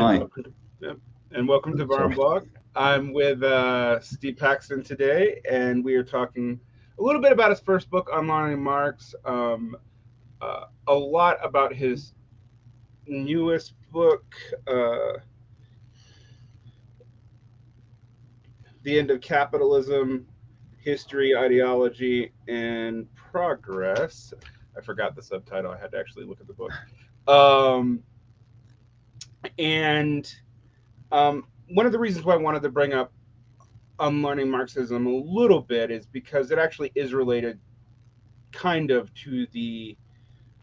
Hi. Welcome to Varn Sorry. Blog. I'm with Steve Paxton today, and we are talking a little bit about his first book, Unlearning Marx, a lot about his newest book, The End of Capitalism, History, Ideology, and Progress. I forgot the subtitle. I had to actually look at the book. Um, and One of the reasons why I wanted to bring up Unlearning Marxism a little bit is because it actually is related kind of to the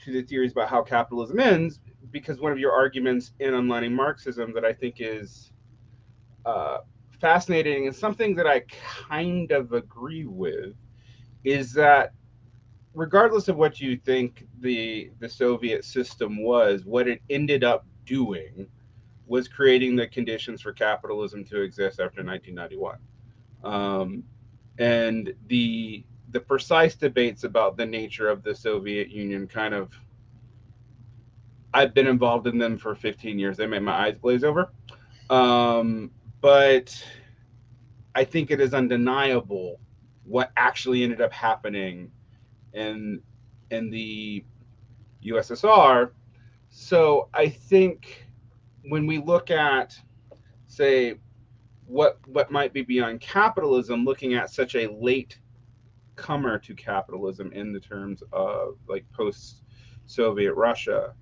theories about how capitalism ends, because one of your arguments in Unlearning Marxism that I think is uh, fascinating and something that I kind of agree with is that regardless of what you think the Soviet system was, what it ended up doing was creating the conditions for capitalism to exist after 1991. Um, and the precise debates about the nature of the Soviet Union kind of, I've been involved in them for 15 years. They make my eyes glaze over. But I think it is undeniable what actually ended up happening in the USSR. So I think when we look at, say, what might be beyond capitalism, looking at such a late comer to capitalism in the terms of like post Soviet Russia,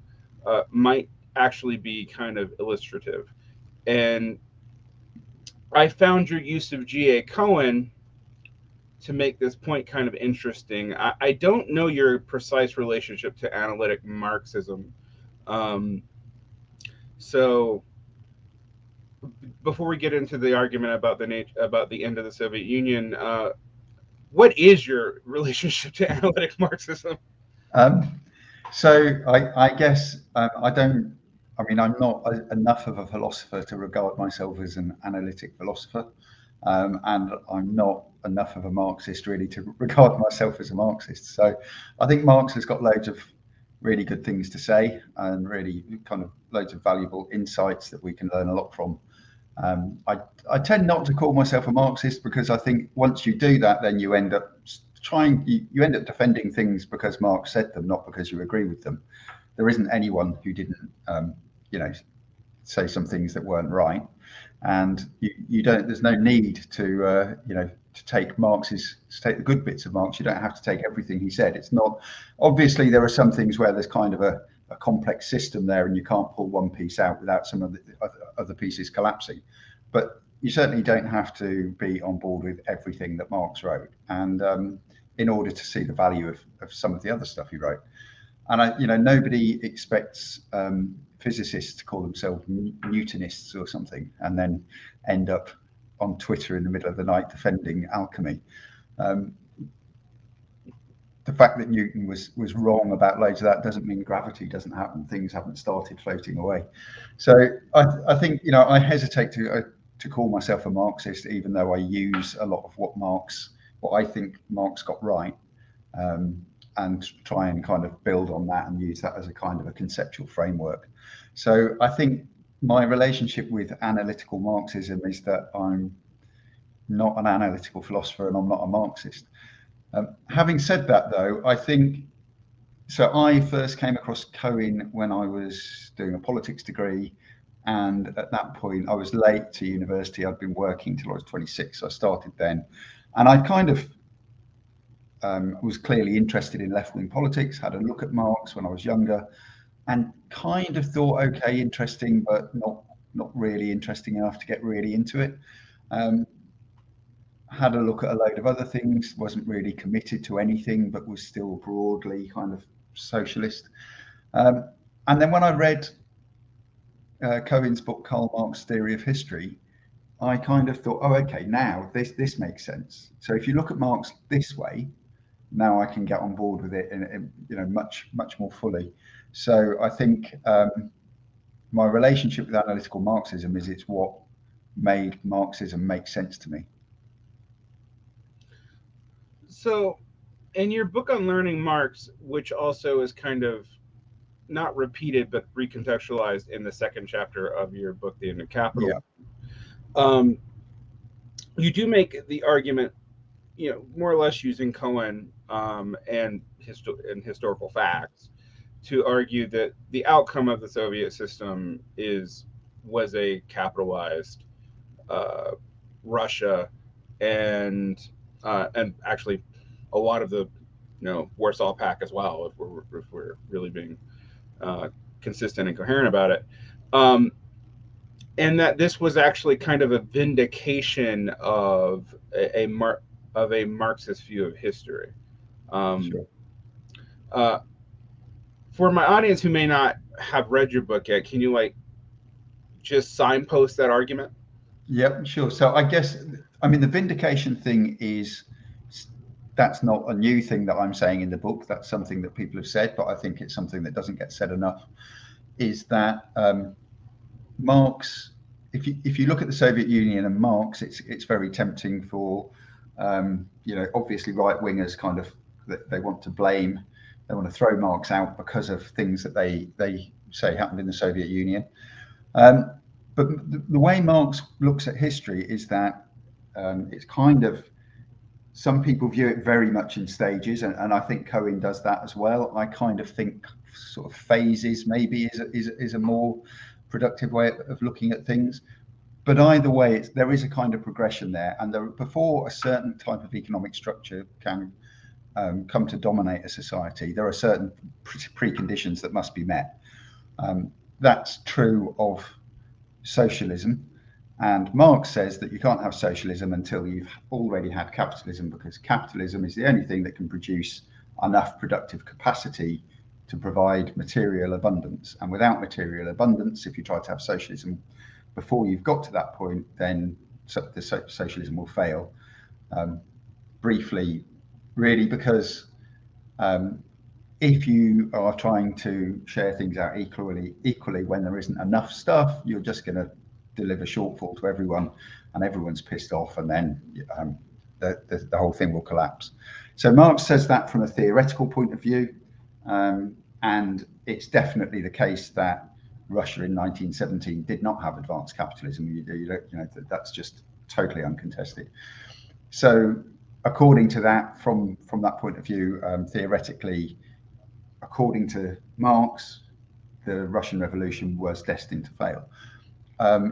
might actually be kind of illustrative. And I found your use of G.A. Cohen to make this point kind of interesting. I don't know your precise relationship to analytic Marxism. Um, so before we get into the argument about about the end of the Soviet Union, what is your relationship to analytic Marxism? Um, so I guess I don't. I mean, I'm not enough of a philosopher to regard myself as an analytic philosopher, and I'm not enough of a Marxist really to regard myself as a Marxist. So I think Marx has got loads of really good things to say and really kind of loads of valuable insights that we can learn a lot from. Um, I, I tend not to call myself a Marxist because I think once you do that, then you end up you end up defending things because Marx said them, not because you agree with them. There isn't anyone who didn't, you know, say some things that weren't right, and you don't. There's no need to, to take the good bits of Marx. You don't have to take everything he said. It's not obviously there are some things where there's kind of a complex system there, and you can't pull one piece out without some of the other pieces collapsing. But you certainly don't have to be on board with everything that Marx wrote, and in order to see the value of some of the other stuff he wrote. And nobody expects physicists to call themselves Newtonists or something, and then end up on Twitter in the middle of the night defending alchemy. Um, the fact that Newton was wrong about loads of that doesn't mean gravity doesn't happen. Things haven't started floating away. So I think I hesitate to call myself a Marxist, even though I use a lot of what I think Marx got right. And try and kind of build on that and use that as a kind of a conceptual framework. So I think my relationship with analytical Marxism is that I'm not an analytical philosopher and I'm not a Marxist. Having said that, though, I think so. I first came across Cohen when I was doing a politics degree, and at that point, I was late to university. I'd been working till I was 26, so I started then, and I kind of was clearly interested in left-wing politics, had a look at Marx when I was younger, and kind of thought, okay, interesting, but not really interesting enough to get really into it. Um, had a look at a load of other things, wasn't really committed to anything, but was still broadly kind of socialist. Um, and then when I read Cohen's book, Karl Marx's Theory of History, I kind of thought, oh, okay, now this makes sense. So if you look at Marx this way, now I can get on board with it in much more fully. So I think my relationship with analytical Marxism is it's what made Marxism make sense to me. So in your book on learning Marx, which also is kind of not repeated but recontextualized in the second chapter of your book, The End of Capitalism. Yeah. You do make the argument, more or less using Cohen and historical facts to argue that the outcome of the Soviet system was a capitalized Russia, and actually a lot of the Warsaw Pact as well, if we're really being consistent and coherent about it. And that this was actually kind of a vindication of a Marxist view of history. Sure. For my audience who may not have read your book yet, can you just signpost that argument? Yep, sure. So I guess, the vindication thing that's not a new thing that I'm saying in the book. That's something that people have said, but I think it's something that doesn't get said enough. Is that Marx? If you look at the Soviet Union and Marx, it's very tempting for obviously right wingers kind of they want to blame, they want to throw Marx out because of things that they say happened in the Soviet Union. But the way Marx looks at history is that it's kind of, some people view it very much in stages, and I think Cohen does that as well. I kind of think sort of phases maybe is a more productive way of looking at things. But either way, there is a kind of progression there, and before a certain type of economic structure can come to dominate a society, there are certain preconditions that must be met. That's true of socialism, and Marx says that you can't have socialism until you've already had capitalism, because capitalism is the only thing that can produce enough productive capacity to provide material abundance. And without material abundance, if you try to have socialism before you've got to that point, then the socialism will fail. Briefly, really, because if you are trying to share things out equally when there isn't enough stuff, you're just going to deliver shortfall to everyone, and everyone's pissed off, and then the whole thing will collapse. So Marx says that from a theoretical point of view, and it's definitely the case that Russia in 1917 did not have advanced capitalism. That's just totally uncontested. So according to that, from that point of view, theoretically, according to Marx, the Russian Revolution was destined to fail.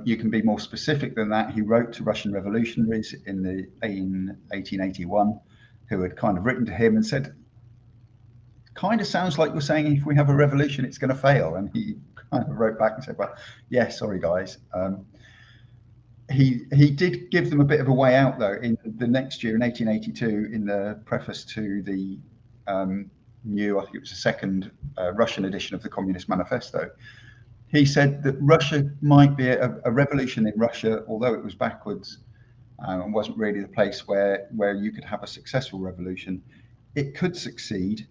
You can be more specific than that. He wrote to Russian revolutionaries in 1881, who had kind of written to him and said, kind of sounds like you're saying if we have a revolution, it's going to fail. And he kind of wrote back and said, well, yeah, sorry, guys. He did give them a bit of a way out, though, in the next year, in 1882, in the preface to the new, I think it was the second Russian edition of the Communist Manifesto. He said that Russia might be a revolution in Russia, although it was backwards and wasn't really the place where you could have a successful revolution. It could succeed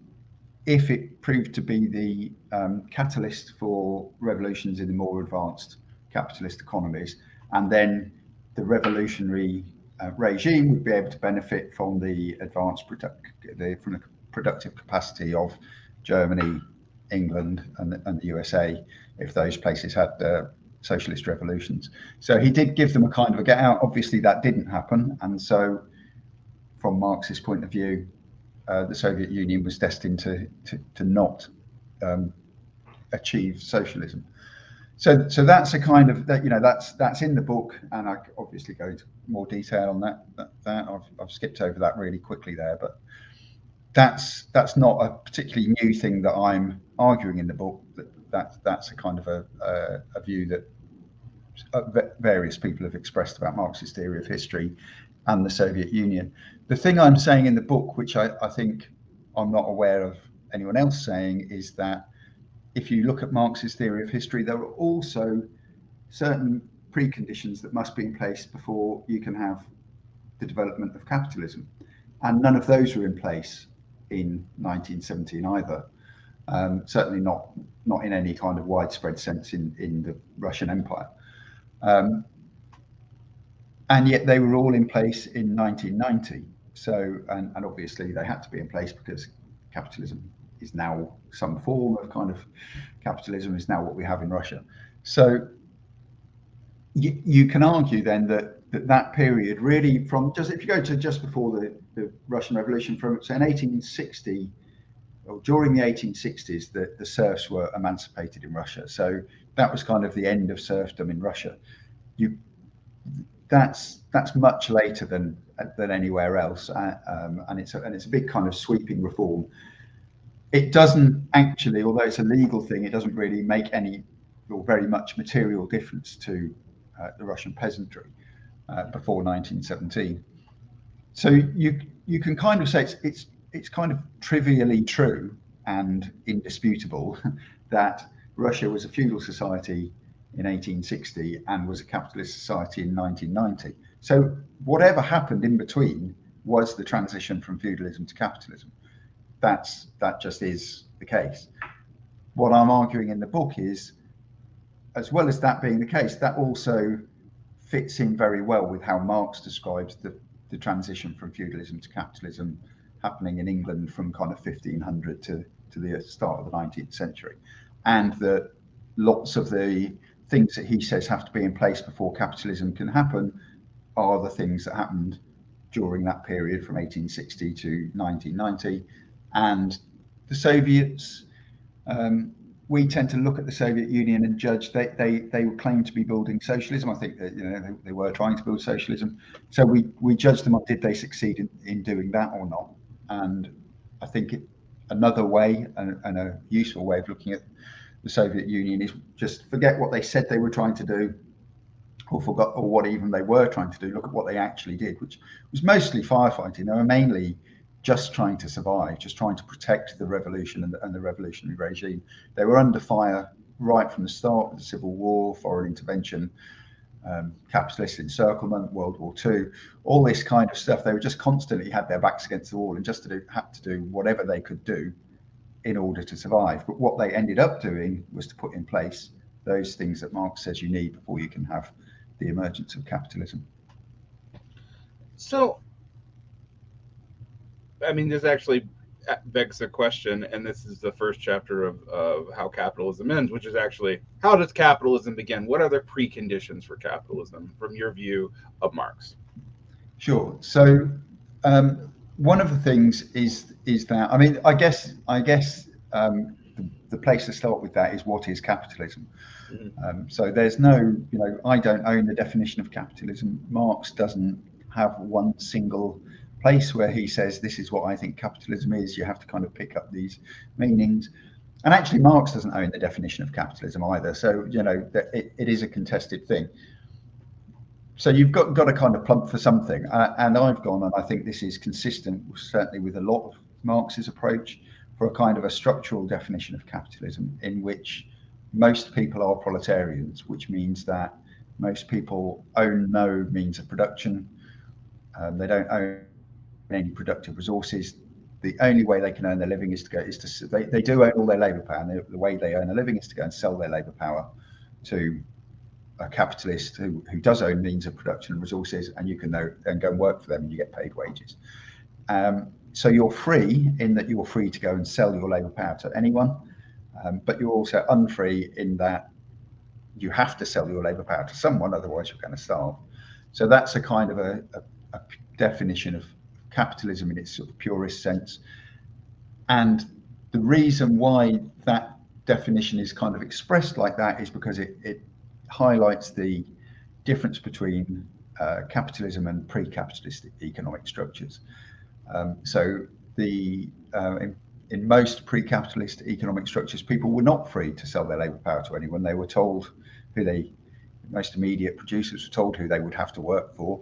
if it proved to be the catalyst for revolutions in the more advanced capitalist economies, and then the revolutionary regime would be able to benefit from the advanced from the productive capacity of Germany, England, and the USA, if those places had socialist revolutions. So he did give them a kind of a get out. Obviously, that didn't happen, and so from Marx's point of view, the Soviet Union was destined to not achieve socialism. So that's a kind of that's in the book, and I obviously go into more detail on that. I've skipped over that really quickly there, but that's not a particularly new thing that I'm arguing in the book. That's a kind of a view that various people have expressed about Marx's theory of history and the Soviet Union. The thing I'm saying in the book, which I think I'm not aware of anyone else saying, is that if you look at Marx's theory of history, there are also certain preconditions that must be in place before you can have the development of capitalism. And none of those were in place in 1917 either. Certainly not in any kind of widespread sense in the Russian Empire. And yet they were all in place in 1990. So, and obviously they had to be in place because capitalism is now some form of kind of capitalism, is now what we have in Russia. So you can argue then that period really, from just, if you go to just before the Russian Revolution, from say in 1860, or during the 1860s, the serfs were emancipated in Russia. So that was kind of the end of serfdom in Russia. That's much later than anywhere else, and it's a big kind of sweeping reform. It doesn't actually, although it's a legal thing, it doesn't really make any or very much material difference to the Russian peasantry before 1917. So you can kind of say it's kind of trivially true and indisputable that Russia was a feudal society in 1860 and was a capitalist society in 1990. So whatever happened in between was the transition from feudalism to capitalism. That just is the case. What I'm arguing in the book is, as well as that being the case, that also fits in very well with how Marx describes the transition from feudalism to capitalism happening in England from kind of 1500 to the start of the 19th century, and that lots of the things that he says have to be in place before capitalism can happen are the things that happened during that period from 1860 to 1990. And the Soviets, we tend to look at the Soviet Union and judge they claim to be building socialism. I think that they were trying to build socialism. So we judge them on did they succeed in doing that or not. And I think another way and a useful way of looking at the Soviet Union is just forget what they said they were trying to do, or what even they were trying to do. Look at what they actually did, which was mostly firefighting. They were mainly just trying to survive, just trying to protect the revolution and the revolutionary regime. They were under fire right from the start of the Civil War, foreign intervention, capitalist encirclement, World War II, all this kind of stuff. They were just constantly had their backs against the wall and just had to do whatever they could do in order to survive. But what they ended up doing was to put in place those things that Marx says you need before you can have the emergence of capitalism. So, I mean, this actually begs a question, and this is the first chapter of How Capitalism Ends, which is actually, how does capitalism begin? What are the preconditions for capitalism from your view of Marx? Sure. So one of the things is that, I mean, I guess the place to start with that is, what is capitalism? Mm-hmm. So there's no, I don't own the definition of capitalism. Marx doesn't have one single place where he says this is what I think capitalism is. You have to kind of pick up these meanings. And actually Marx doesn't own the definition of capitalism either. So, it is a contested thing. So you've got to kind of plump for something. And I've gone, and I think this is consistent certainly with a lot of Marx's approach, for a kind of a structural definition of capitalism in which most people are proletarians, which means that most people own no means of production. They don't own any productive resources. The only way they can earn their living they do own all their labour power, and the way they earn a living is to go and sell their labour power to a capitalist who does own means of production and resources, and you can then go and work for them and you get paid wages. So you're free in that you're free to go and sell your labour power to anyone, but you're also unfree in that you have to sell your labour power to someone, otherwise you're going to starve. So that's a kind of a definition of capitalism in its sort of purest sense. And the reason why that definition is kind of expressed like that is because it highlights the difference between capitalism and pre-capitalist economic structures. So in most pre-capitalist economic structures, people were not free to sell their labour power to anyone. They were told most immediate producers were told who they would have to work for.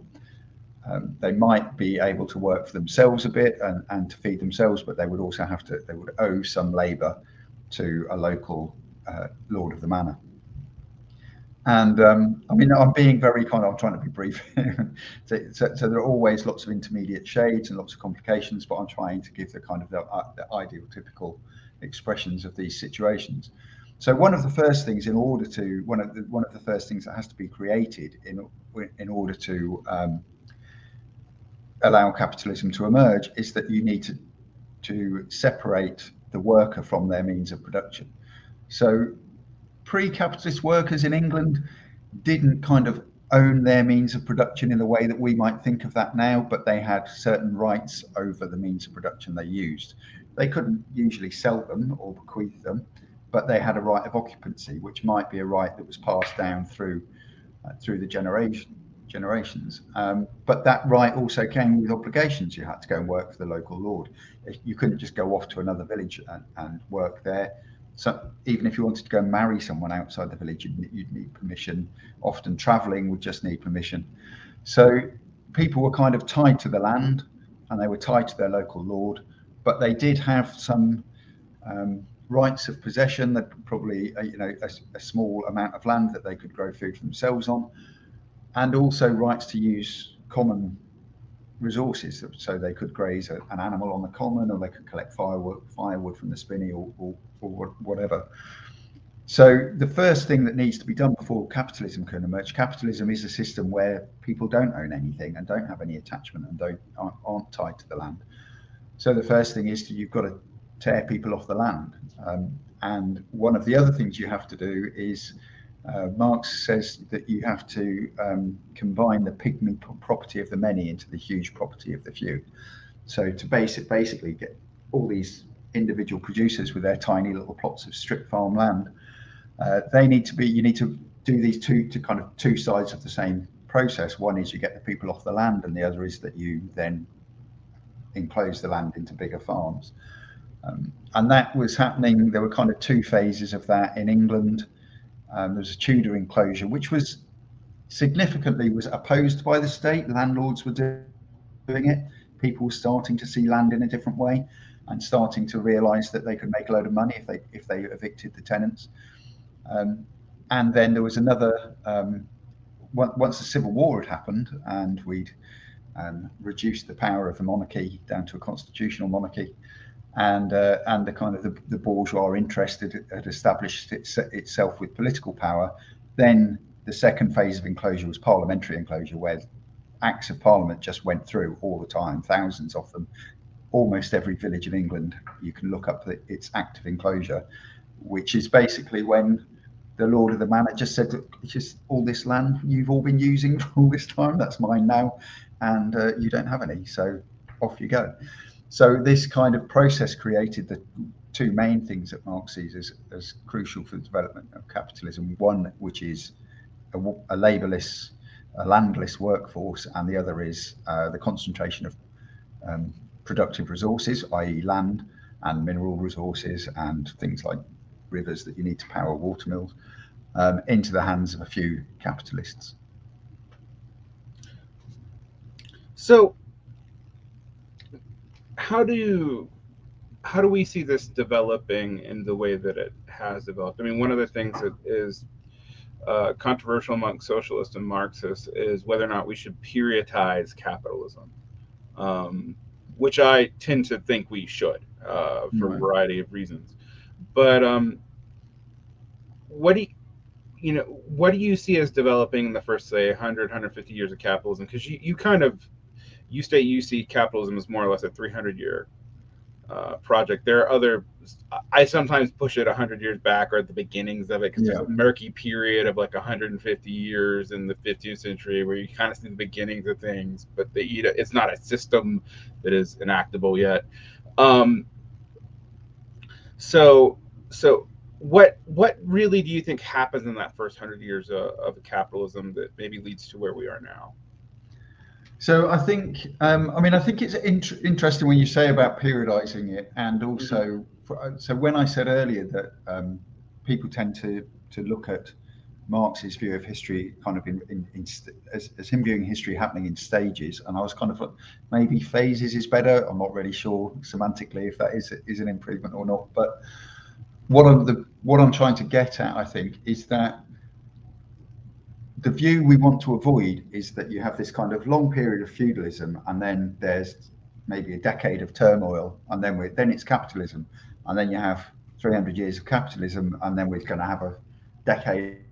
They might be able to work for themselves a bit and to feed themselves, but they would also they would owe some labour to a local lord of the manor. And I mean, I'm being I'm trying to be brief. so there are always lots of intermediate shades and lots of complications, but I'm trying to give the kind of the ideal, typical expressions of these situations. So one of the first things one of the first things that has to be created in order to allow capitalism to emerge is that you need to separate the worker from their means of production. So pre-capitalist workers in England didn't kind of own their means of production in the way that we might think of that now, but they had certain rights over the means of production they used. They couldn't usually sell them or bequeath them, but they had a right of occupancy, which might be a right that was passed down through the generations. But that right also came with obligations. You had to go and work for the local lord. You couldn't just go off to another village and work there. So even if you wanted to go and marry someone outside the village, you'd need permission. Often traveling would just need permission. So people were kind of tied to the land, and they were tied to their local lord, but they did have some rights of possession, that probably a small amount of land that they could grow food for themselves on, and also rights to use common resources, so they could graze an animal on the common, or they could collect firewood from the spinney, or whatever. So the first thing that needs to be done before capitalism can emerge, capitalism is a system where people don't own anything and don't have any attachment and aren't tied to the land. So the first thing is you've got to tear people off the land. And one of the other things you have to do is, Marx says that you have to combine the pygmy property of the many into the huge property of the few. So to basically get all these individual producers with their tiny little plots of strip farm land, you need to do these two sides of the same process. One is you get the people off the land, and the other is that you then enclose the land into bigger farms. And that was happening. There were kind of two phases of that in England. There was a Tudor enclosure, which was significantly opposed by the state. Landlords were doing it. People were starting to see land in a different way, and starting to realise that they could make a load of money if they evicted the tenants. And then there was another. Once the Civil War had happened, and we'd reduced the power of the monarchy down to a constitutional monarchy, and the kind of the bourgeois interest had established itself with political power, then the second phase of enclosure was parliamentary enclosure, where acts of parliament just went through all the time, thousands of them. Almost every village in England, you can look up its act of enclosure, which is basically when the lord of the manor just said, it's just all this land you've all been using for all this time, that's mine now, and you don't have any, so off you go. So this kind of process created the two main things that Marx sees as crucial for the development of capitalism. One, which is a labourless, a landless workforce, and the other is the concentration of productive resources, i.e. land and mineral resources and things like rivers that you need to power water mills, into the hands of a few capitalists. So how do we see this developing in the way that it has developed? I mean, one of the things that is controversial amongst socialists and Marxists is whether or not we should periodize capitalism, which I tend to think we should, for a variety of reasons. But what do you see as developing in the first, say, 100, 150 years of capitalism? Because you state you see capitalism as more or less a 300-year project. There are other, I sometimes push it 100 years back, or at the beginnings of it, because there's a murky period of like 150 years in the 15th century where you kind of see the beginnings of things, but it's not a system that is enactable yet. So what really do you think happens in that first 100 years of capitalism that maybe leads to where we are now? So I think, I think it's interesting when you say about periodizing it, and also, so when I said earlier that people tend to look at Marx's view of history kind of as him viewing history happening in stages, and I was kind of like, maybe phases is better. I'm not really sure semantically if that is an improvement or not. But what I'm trying to get at, I think, is that the view we want to avoid is that you have this kind of long period of feudalism, and then there's maybe a decade of turmoil, and then it's capitalism, and then you have 300 years of capitalism, and then we're going to have a decade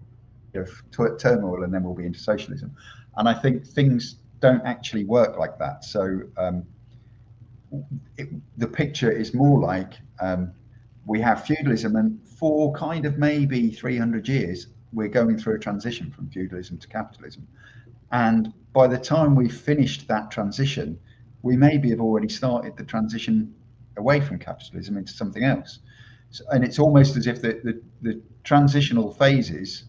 of turmoil, and then we'll be into socialism. And I think things don't actually work like that. So the picture is more like we have feudalism, and for kind of maybe 300 years, we're going through a transition from feudalism to capitalism. And by the time we've finished that transition, we maybe have already started the transition away from capitalism into something else. So, and it's almost as if the transitional phases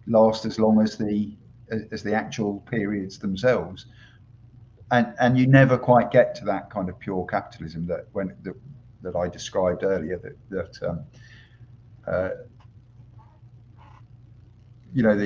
last as long as the actual periods themselves, and you never quite get to that kind of pure capitalism that I described earlier. You know,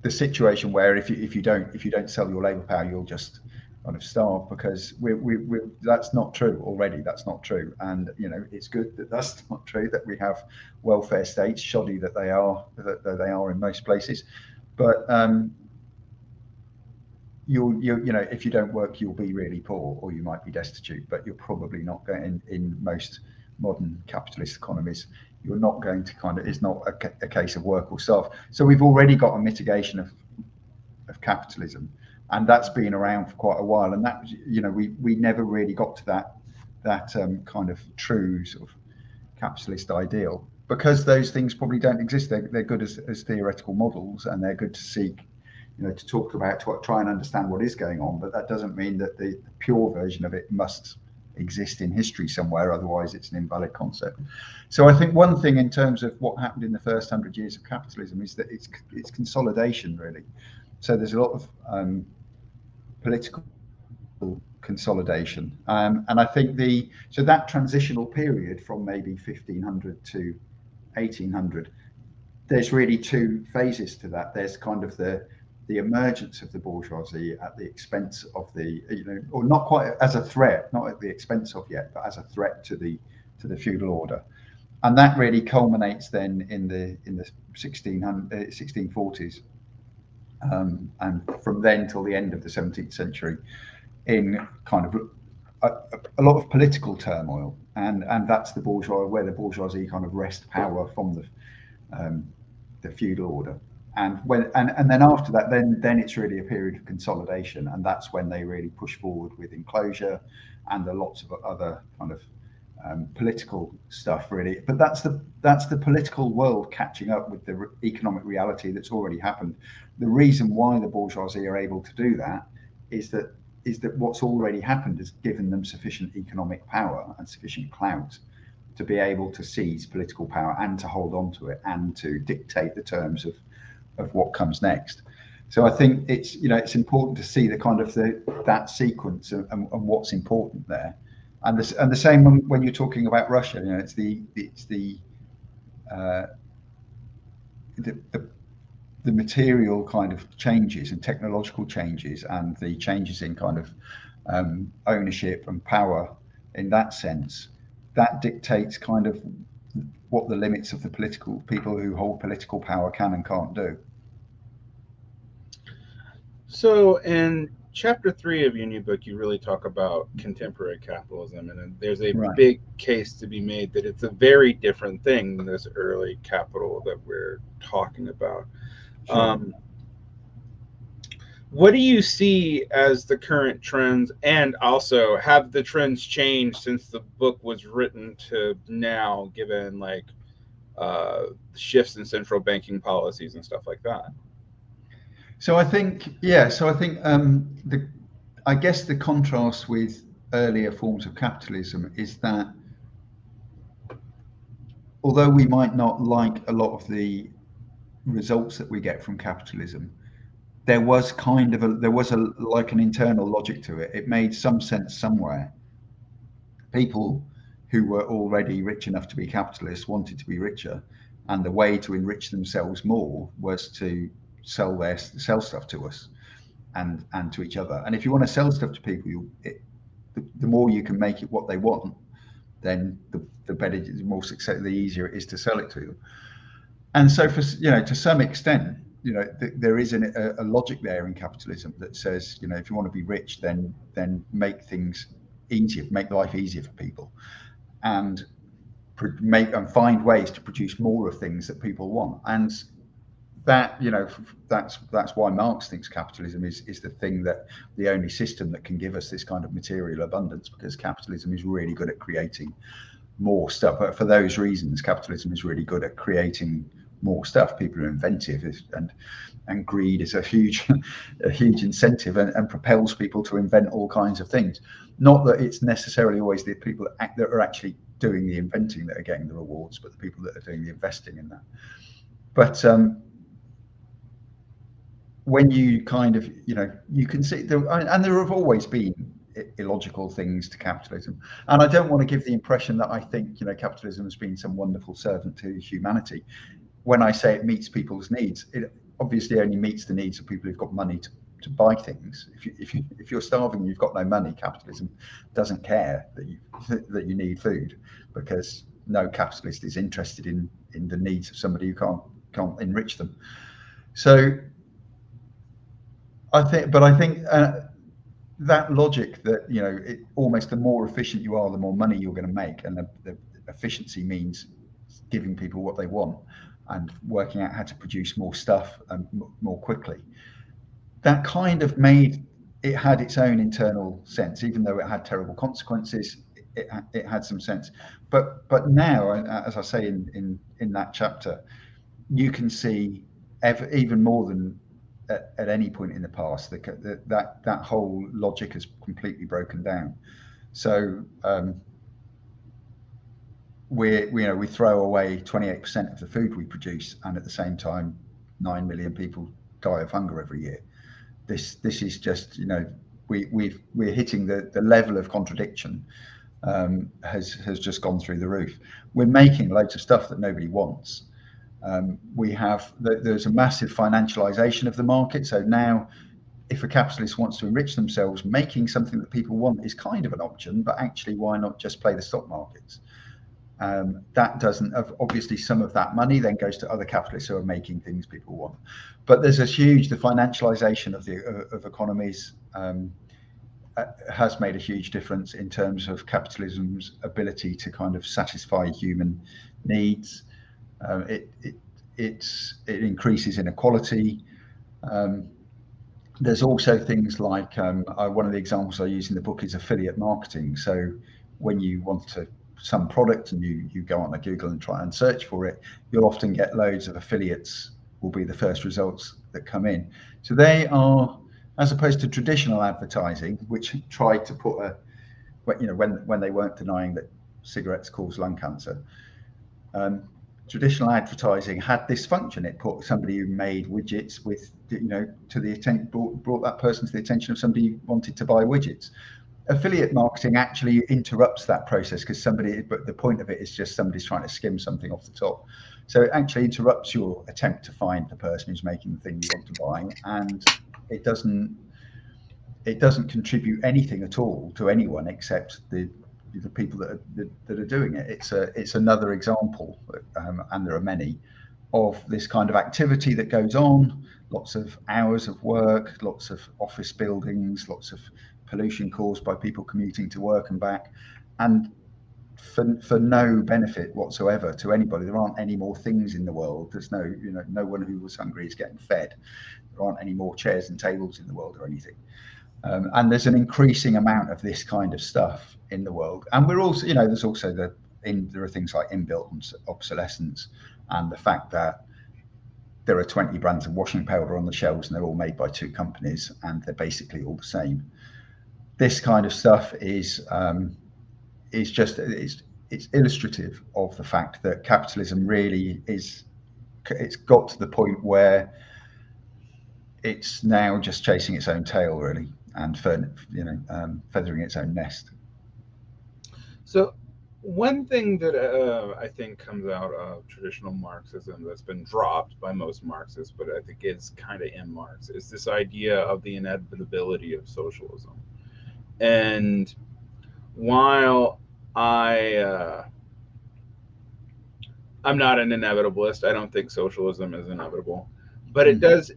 the situation where if you don't sell your labour power, you'll just kind of starve, because we that's not true already. That's not true, and you know, it's good that that's not true, that we have welfare states, shoddy that they are in most places, but you know, if you don't work, you'll be really poor, or you might be destitute, but you're probably not going, in most modern capitalist economies, you're not going to kind of, it's not a case of work or starve. So we've already got a mitigation of capitalism, and that's been around for quite a while, and that, you know, we never really got to that kind of true sort of capitalist ideal, because those things probably don't exist. They're good as theoretical models, and they're good to seek, you know, to talk about, to try and understand what is going on, but that doesn't mean that the pure version of it must exist in history somewhere, otherwise it's an invalid concept. So I think one thing in terms of what happened in the first 100 years of capitalism is that it's consolidation, really. So there's a lot of political consolidation, and I think so that transitional period from maybe 1500 to 1800, there's really two phases to that. There's kind of the emergence of the bourgeoisie at the expense of the, you know, or not quite as a threat, not at the expense of yet, but as a threat to the feudal order, and that really culminates then in the 1640s, and from then till the end of the 17th century, in kind of a lot of political turmoil, and that's the where the bourgeoisie kind of wrest power from the feudal order. And then after that, then it's really a period of consolidation, and that's when they really push forward with enclosure and lots of other kind of political stuff, really. But that's the political world catching up with the economic reality that's already happened. The reason why the bourgeoisie are able to do that is that what's already happened has given them sufficient economic power and sufficient clout to be able to seize political power and to hold on to it and to dictate the terms of what comes next. So I think it's, you know, it's important to see the kind of that sequence and what's important there, and the same when you're talking about Russia. You know, it's the material kind of changes and technological changes, and the changes in kind of ownership and power in that sense, that dictates kind of what the limits of the political people who hold political power can and can't do. So in chapter 3 of your new book, you really talk about contemporary capitalism, and there's a big case to be made that it's a very different thing than this early capital that we're talking about. Sure. What do you see as the current trends, and also have the trends changed since the book was written to now, given like shifts in central banking policies and stuff like that? So I think, yeah. So I think I guess the contrast with earlier forms of capitalism is that although we might not like a lot of the results that we get from capitalism, there was kind of like an internal logic to it. It made some sense somewhere. People who were already rich enough to be capitalists wanted to be richer, and the way to enrich themselves more was to sell stuff to us and to each other. And if you want to sell stuff to people, the more you can make it what they want, then the better, the more success, the easier it is to sell it to them. And so, for, you know, to some extent, you know, there is a logic there in capitalism that says, you know, if you want to be rich, then make things easier, make life easier for people, and find ways to produce more of things that people want. And that, you know, that's why Marx thinks capitalism is the only system that can give us this kind of material abundance, because capitalism is really good at creating more stuff. But for those reasons, capitalism is really good at creating more stuff. People are inventive, and greed is a huge incentive, and propels people to invent all kinds of things. Not that it's necessarily always the people that are actually doing the inventing that are getting the rewards, but the people that are doing the investing in that. But when you kind of, you can see and there have always been illogical things to capitalism. And I don't want to give the impression that I think, capitalism has been some wonderful servant to humanity. When I say it meets people's needs, it obviously only meets the needs of people who've got money to buy things. If you're starving and you've got no money, capitalism doesn't care that you need food, because no capitalist is interested in the needs of somebody who can't enrich them. So I think that logic that almost the more efficient you are, the more money you're going to make, and the efficiency means giving people what they want and working out how to produce more stuff and more quickly. That kind of made it had its own internal sense, even though it had terrible consequences. It had some sense, but now, as I say in that chapter, you can see even more than at any point in the past that whole logic has completely broken down. So we throw away 28% of the food we produce, and at the same time 9 million people die of hunger every year. This is just, we're hitting the level of contradiction has just gone through the roof. We're making loads of stuff that nobody wants. There's a massive financialization of the market. So now, if a capitalist wants to enrich themselves, making something that people want is kind of an option, but actually, why not just play the stock markets? That doesn't, obviously, some of that money then goes to other capitalists who are making things people want. But there's the financialization of economies has made a huge difference in terms of capitalism's ability to kind of satisfy human needs. It increases inequality. There's also things like one of the examples I use in the book is affiliate marketing. So when you want some product and you go on to Google and try and search for it, you'll often get loads of affiliates will be the first results that come in. So they are, as opposed to traditional advertising, which tried to put when they weren't denying that cigarettes cause lung cancer. Traditional advertising had this function. It put somebody who made widgets brought that person to the attention of somebody who wanted to buy widgets. Affiliate marketing actually interrupts that process because but the point of it is just somebody's trying to skim something off the top. So it actually interrupts your attempt to find the person who's making the thing you want to buy, and it doesn't contribute anything at all to anyone except the people that are doing it. It's another example, and there are many, of this kind of activity that goes on. Lots of hours of work, lots of office buildings, lots of pollution caused by people commuting to work and back, and for no benefit whatsoever to anybody. There aren't any more things in the world. There's no one who was hungry is getting fed. There aren't any more chairs and tables in the world or anything. And there's an increasing amount of this kind of stuff in the world. And we're also, there's also there are things like inbuilt obsolescence, and the fact that there are 20 brands of washing powder on the shelves and they're all made by 2 companies and they're basically all the same. This kind of stuff is illustrative of the fact that capitalism really it's got to the point where it's now just chasing its own tail, really, and feathering its own nest. So one thing that I think comes out of traditional Marxism that's been dropped by most Marxists, but I think is kind of in Marx, is this idea of the inevitability of socialism. And while I'm not an inevitabilist, I don't think socialism is inevitable. But it does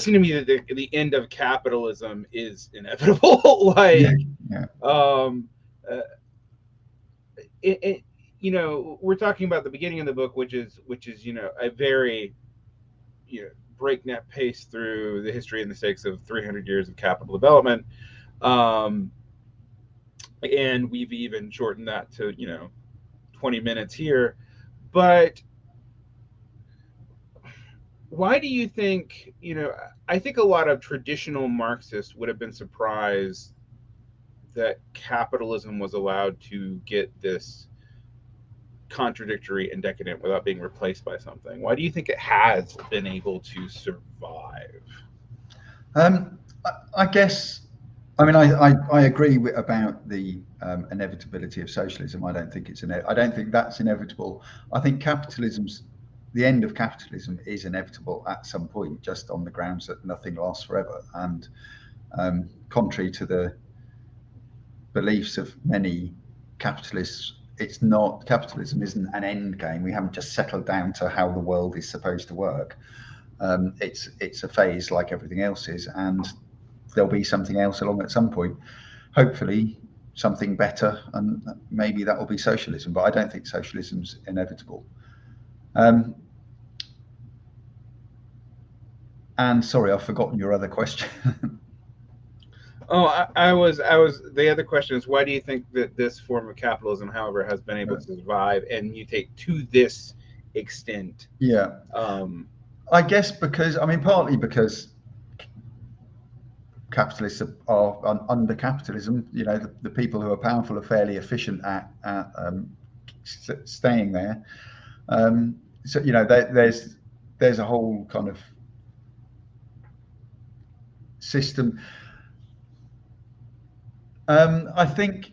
seem to me that the end of capitalism is inevitable. We're talking about the beginning of the book, which is a very breakneck pace through the history and the stakes of 300 years of capital development, and we've even shortened that to 20 minutes here, but why do you think, I think a lot of traditional Marxists would have been surprised that capitalism was allowed to get this contradictory and decadent without being replaced by something. Why do you think it has been able to survive? I guess, I mean, I agree about the inevitability of socialism. I don't think I don't think that's inevitable. I think the end of capitalism is inevitable at some point, just on the grounds that nothing lasts forever. And contrary to the beliefs of many capitalists, capitalism isn't an end game. We haven't just settled down to how the world is supposed to work. It's a phase like everything else is, and there'll be something else along at some point, hopefully something better, and maybe that will be socialism, but I don't think socialism's inevitable. And sorry, I've forgotten your other question. Oh, the other question is, why do you think that this form of capitalism, however, has been able to survive and mutate to this extent? Yeah. I guess partly because capitalists are under capitalism. The people who are powerful are fairly efficient at staying there. So there's a whole kind of system. I think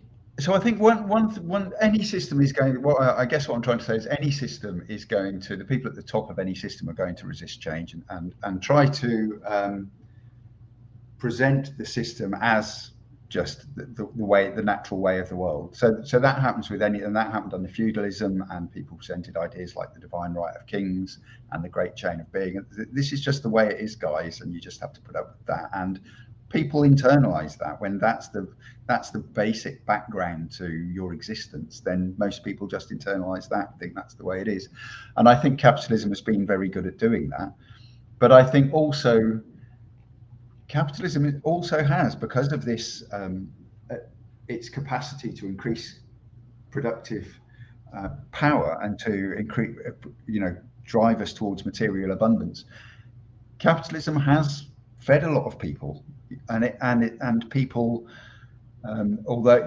any system is going. Well, I guess what I'm trying to say is any system is going to, the people at the top of any system are going to resist change and try to present the system as just the natural way of the world. So that happens and that happened under feudalism, and people presented ideas like the divine right of kings and the great chain of being. This is just the way it is, guys, and you just have to put up with that. And people internalize that. When that's the basic background to your existence, then most people just internalize that and think that's the way it is. And I think capitalism has been very good at doing that. But I think also capitalism also has, because of this, its capacity to increase productive power and to increase, drive us towards material abundance. Capitalism has fed a lot of people, and people, although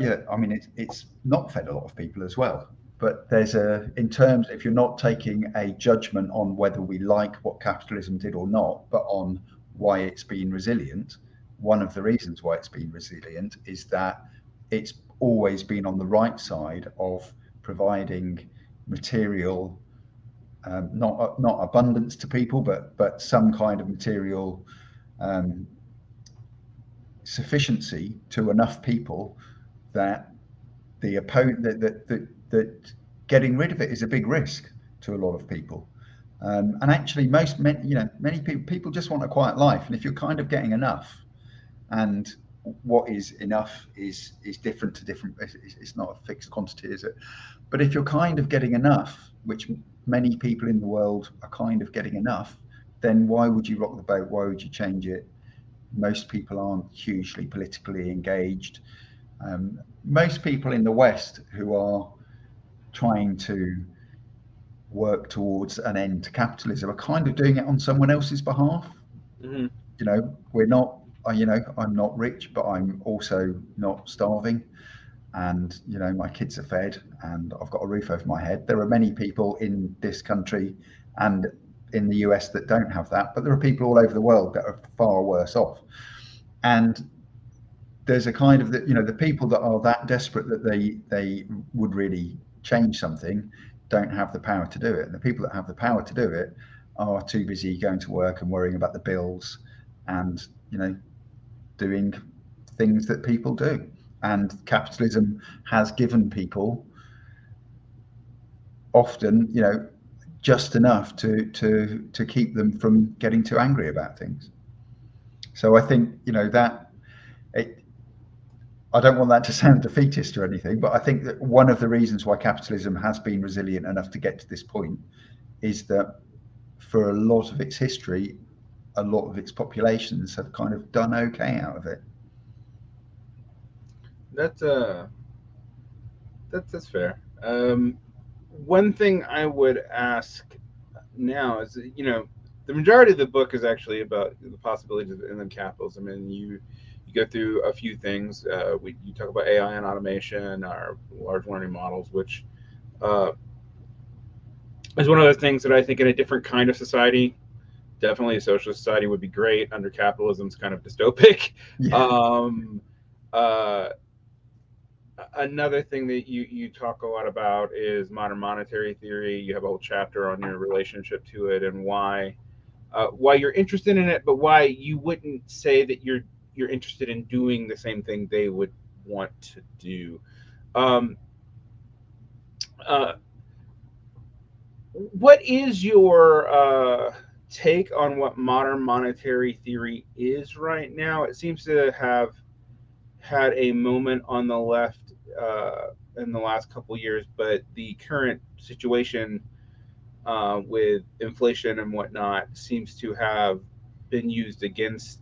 it's not fed a lot of people as well. But if you're not taking a judgment on whether we like what capitalism did or not, but on why it's been resilient, one of the reasons why it's been resilient is that it's always been on the right side of providing material, not abundance to people, but some kind of material sufficiency to enough people that the opponent that getting rid of it is a big risk to a lot of people. And actually, many people just want a quiet life, and if you're kind of getting enough, and what is enough is different to different. It's not a fixed quantity, is it? But if you're kind of getting enough, which many people in the world are kind of getting enough, then why would you rock the boat? Why would you change it? Most people aren't hugely politically engaged. Most people in the West who are trying to work towards an end to capitalism are kind of doing it on someone else's behalf. Mm-hmm. We're not, I'm not rich, but I'm also not starving. And, my kids are fed and I've got a roof over my head. There are many people in this country and in the US that don't have that, but there are people all over the world that are far worse off. And there's a kind of, the people that are that desperate that they would really change something don't have the power to do it. And the people that have the power to do it are too busy going to work and worrying about the bills and, doing things that people do. And capitalism has given people often, just enough to keep them from getting too angry about things. So I think, I don't want that to sound defeatist or anything, but I think that one of the reasons why capitalism has been resilient enough to get to this point is that for a lot of its history, a lot of its populations have kind of done okay out of it. That's fair. one thing I would ask now is, the majority of the book is actually about the possibilities of inland capitalism, and you go through a few things. You talk about AI and automation, our large learning models, which uh, is one of those things that I think in a different kind of society, definitely a socialist society would be great. Under capitalism's kind of dystopic. Yeah. Um, uh, Another thing that you talk a lot about is modern monetary theory. You have a whole chapter on your relationship to it and why you're interested in it, but why you wouldn't say that you're interested in doing the same thing they would want to do. Um, uh, what is your take on what modern monetary theory is right now? It seems to have had a moment on the left in the last couple years, but the current situation with inflation and whatnot seems to have been used against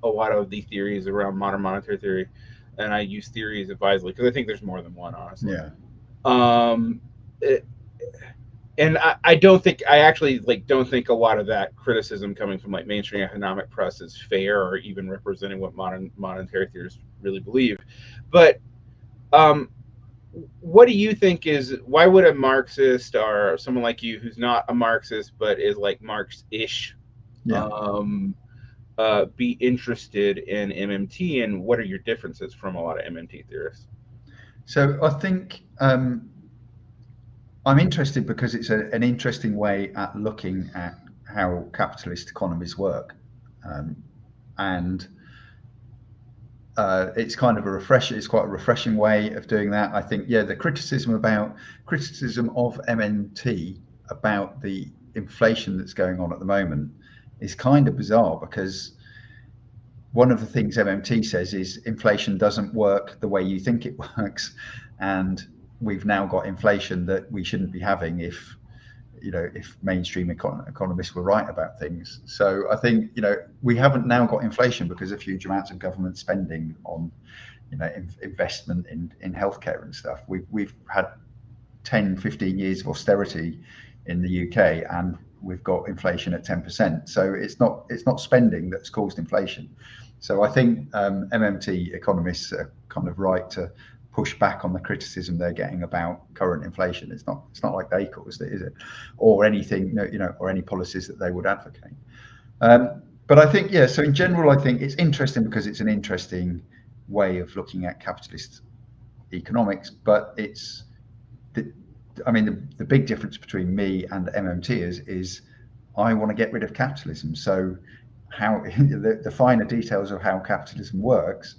a lot of the theories around modern monetary theory. And I use theories advisedly because I think there's more than one, honestly. Yeah. Um, it, and I don't think I actually don't think a lot of that criticism coming from mainstream economic press is fair or even representing what modern monetary theorists really believe. But um, what do you think is why would a Marxist or someone like you who's not a Marxist but is like Marx-ish Yeah. um, be interested in MMT, and what are your differences from a lot of MMT theorists? So I think I'm interested because it's an interesting way at looking at how capitalist economies work, um, and it's kind of a refresh. It's quite a refreshing way of doing that. I think, yeah, the criticism of MMT about the inflation that's going on at the moment is kind of bizarre because one of the things MMT says is inflation doesn't work the way you think it works, and we've now got inflation that we shouldn't be having if mainstream economists were right about things. So I think we haven't now got inflation because of huge amounts of government spending on investment in healthcare and stuff. We've had 10, 15 years of austerity in the UK, and we've got inflation at 10%. So it's not spending that's caused inflation. So I think MMT economists are kind of right to push back on the criticism they're getting about current inflation. It's not like they caused it, is it? Or anything, or any policies that they would advocate. But I think, yeah. So in general, I think it's interesting because it's an interesting way of looking at capitalist economics. But the big difference between me and MMT is I want to get rid of capitalism. So how the finer details of how capitalism works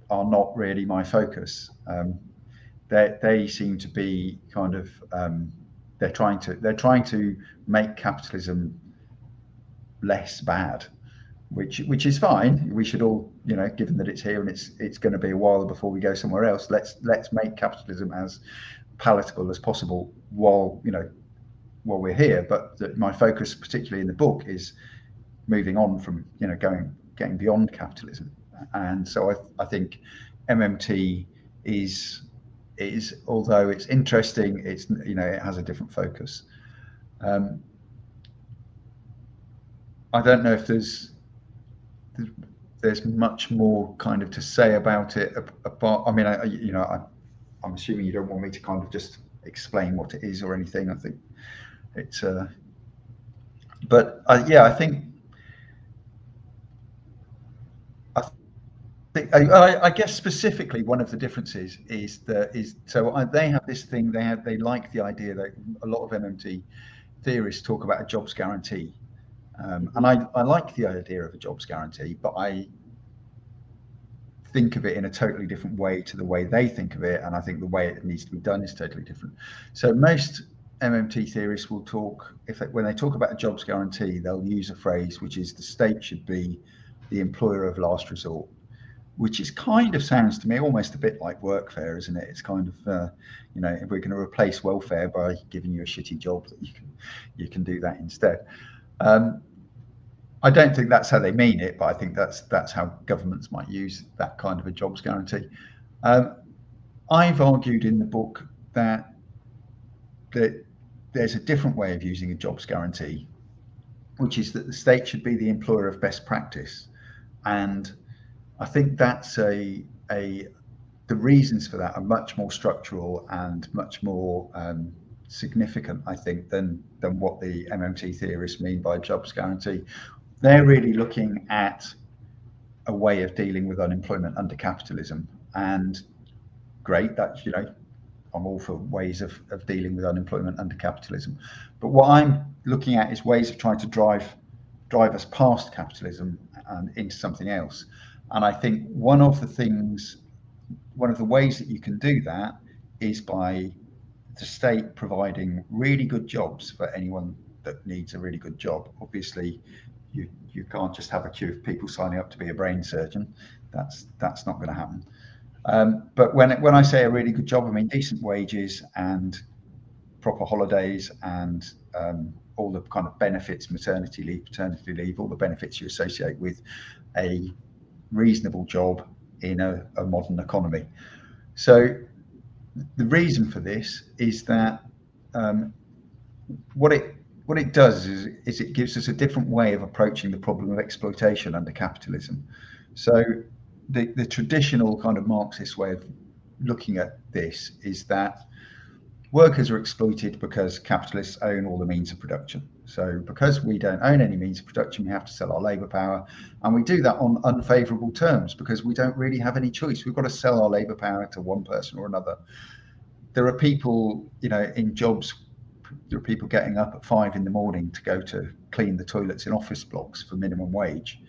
are not really my focus. They seem to be kind of they're trying to make capitalism less bad, which is fine. We should all, given that it's here and it's going to be a while before we go somewhere else. Let's make capitalism as palatable as possible while we're here. But my focus, particularly in the book, is moving on from getting beyond capitalism. And so I think MMT is although it's interesting, it has a different focus. I don't know if there's much more kind of to say about it. Apart, I'm assuming you don't want me to kind of just explain what it is or anything. I think it's but yeah, I think I guess specifically one of the differences is they have this thing. They like the idea that a lot of MMT theorists talk about a jobs guarantee, and I like the idea of a jobs guarantee, but I think of it in a totally different way to the way they think of it, and I think the way it needs to be done is totally different. So most MMT theorists will when they talk about a jobs guarantee, they'll use a phrase which is the state should be the employer of last resort, which is kind of sounds to me almost a bit like workfare, isn't it? It's kind of, if we're going to replace welfare by giving you a shitty job, that you can do that instead. I don't think that's how they mean it, but I think that's how governments might use that kind of a jobs guarantee. I've argued in the book that that there's a different way of using a jobs guarantee, which is that the state should be the employer of best practice. And I think that's the reasons for that are much more structural and much more significant, I think, than what the MMT theorists mean by jobs guarantee. They're really looking at a way of dealing with unemployment under capitalism. And great, that's, I'm all for ways of dealing with unemployment under capitalism. But what I'm looking at is ways of trying to drive us past capitalism and into something else. And I think one of the ways that you can do that is by the state providing really good jobs for anyone that needs a really good job. Obviously, you can't just have a queue of people signing up to be a brain surgeon. That's not going to happen. But when I say a really good job, I mean decent wages and proper holidays and all the kind of benefits, maternity leave, paternity leave, all the benefits you associate with a reasonable job in a modern economy. So the reason for this is that what it does is it gives us a different way of approaching the problem of exploitation under capitalism. So the traditional kind of Marxist way of looking at this is that workers are exploited because capitalists own all the means of production. So because we don't own any means of production, we have to sell our labour power, and we do that on unfavourable terms because we don't really have any choice. We've got to sell our labour power to one person or another. There are people, in jobs, there are people getting up at 5 a.m. to go to clean the toilets in office blocks for minimum wage.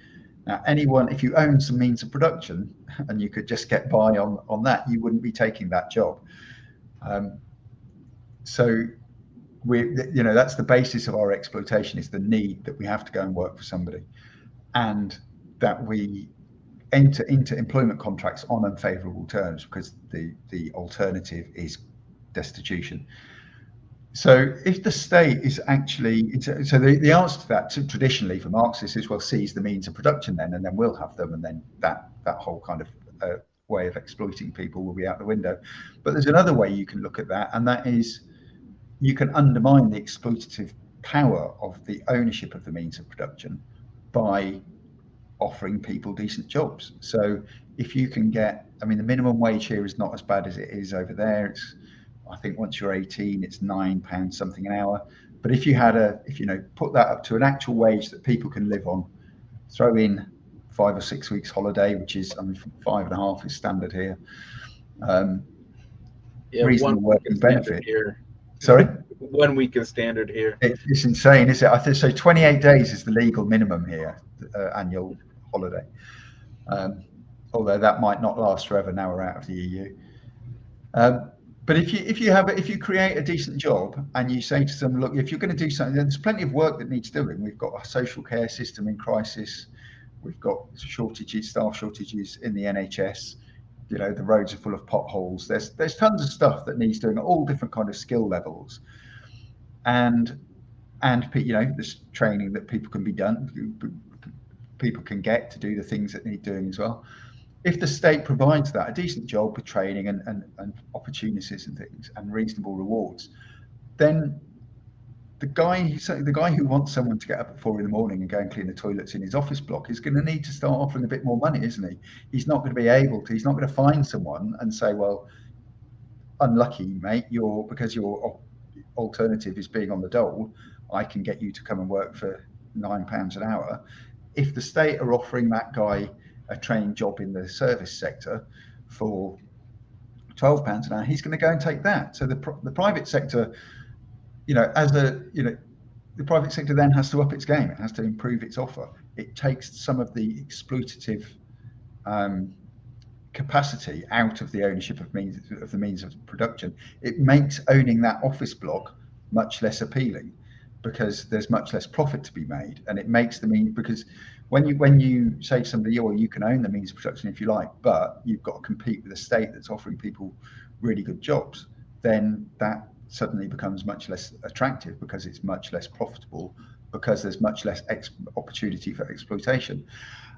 Now, if you own some means of production and you could just get by on that, you wouldn't be taking that job. So that's the basis of our exploitation, is the need that we have to go and work for somebody, and that we enter into employment contracts on unfavourable terms because the alternative is destitution. So if the state is actually, so the answer to that traditionally for Marxists is, well, seize the means of production then, and then we'll have them, and then that whole kind of way of exploiting people will be out the window. But there's another way you can look at that, and that is you can undermine the exploitative power of the ownership of the means of production by offering people decent jobs. So if you can get, the minimum wage here is not as bad as it is over there. I think once you're 18, it's £9 something an hour. But if you put that up to an actual wage that people can live on, throw in 5 or 6 weeks holiday, which is, 5.5 is standard here. Reasonable working benefit here. Sorry? 1 week is standard here. It's insane, is it? I think so. 28 days is the legal minimum here, annual holiday. Although that might not last forever. Now we're out of the EU. But if you create a decent job and you say to them, look, if you're going to do something, there's plenty of work that needs doing. We've got a social care system in crisis. We've got staff shortages in the NHS. The roads are full of potholes. There's tons of stuff that needs doing at all different kind of skill levels, and there's training that people can get to do the things that need doing as well. If the state provides that, a decent job with training and opportunities and things and reasonable rewards, then the guy who wants someone to get up at 4 a.m. and go and clean the toilets in his office block is going to need to start offering a bit more money, isn't he? He's not going to be able to. He's not going to find someone and say, well, unlucky, mate, because your alternative is being on the dole, I can get you to come and work for £9 an hour. If the state are offering that guy a trained job in the service sector for £12 an hour, he's going to go and take that. So the private sector, the private sector then has to up its game. It has to improve its offer. It takes some of the exploitative capacity out of the ownership of the means of production. It makes owning that office block much less appealing because there's much less profit to be made, and it makes because when you say to somebody, well, you can own the means of production if you like, but you've got to compete with a state that's offering people really good jobs, then that suddenly becomes much less attractive because it's much less profitable, because there's much less opportunity for exploitation.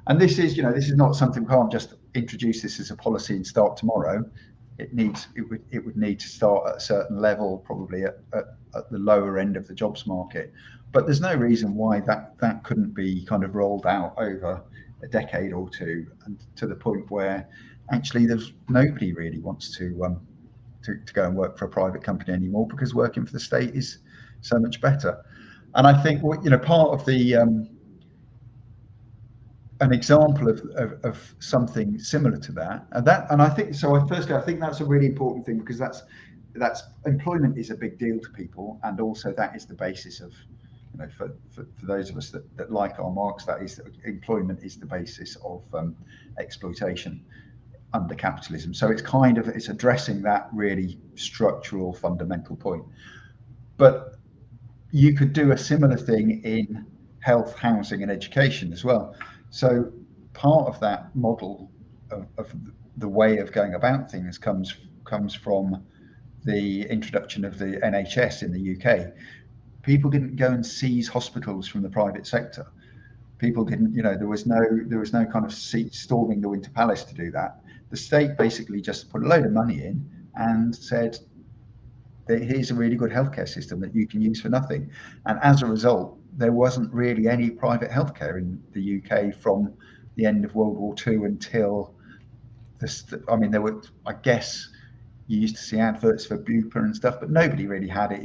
And this is not something, we can't just introduce this as a policy and start tomorrow. it would need to start at a certain level, probably at the lower end of the jobs market. But there's no reason why that couldn't be kind of rolled out over a decade or two, and to the point where actually there's nobody really wants to go and work for a private company anymore, because working for the state is so much better. And I think part of the an example of something similar to that, and I think so. Firstly, I think that's a really important thing, because that's employment is a big deal to people, and also that is the basis of, for those of us that like our Marx, that is, employment is the basis of exploitation under capitalism. So it's addressing that really structural, fundamental point. But you could do a similar thing in health, housing, and education as well. So part of that model of the way of going about things comes from the introduction of the NHS in the UK. People didn't go and seize hospitals from the private sector. People didn't, there was no kind of storming the Winter Palace to do that. The state basically just put a load of money in and said, here's a really good healthcare system that you can use for nothing. And as a result, there wasn't really any private healthcare in the UK from the end of World War II until there were, I guess, you used to see adverts for Bupa and stuff, but nobody really had it.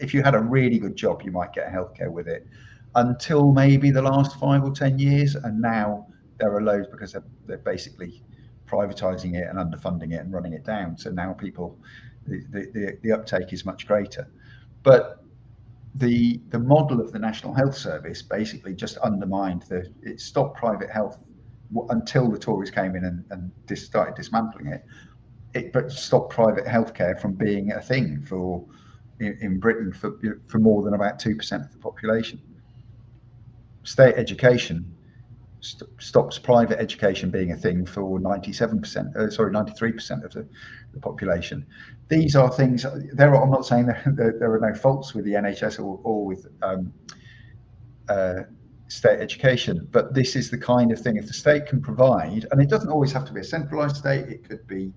If you had a really good job, you might get healthcare with it, until maybe the last 5 or 10 years. And now there are loads, because they're basically privatizing it and underfunding it and running it down. So now the uptake is much greater. But the model of the National Health Service basically just undermined it stopped private health until the Tories came in and started dismantling it. But stopped private healthcare from being a thing in Britain for more than about 2% of the population. State education stops private education being a thing for 93% of the population. These are things. I'm not saying there are no faults with the NHS or with state education, but this is the kind of thing, if the state can provide, and it doesn't always have to be a centralised state. It could be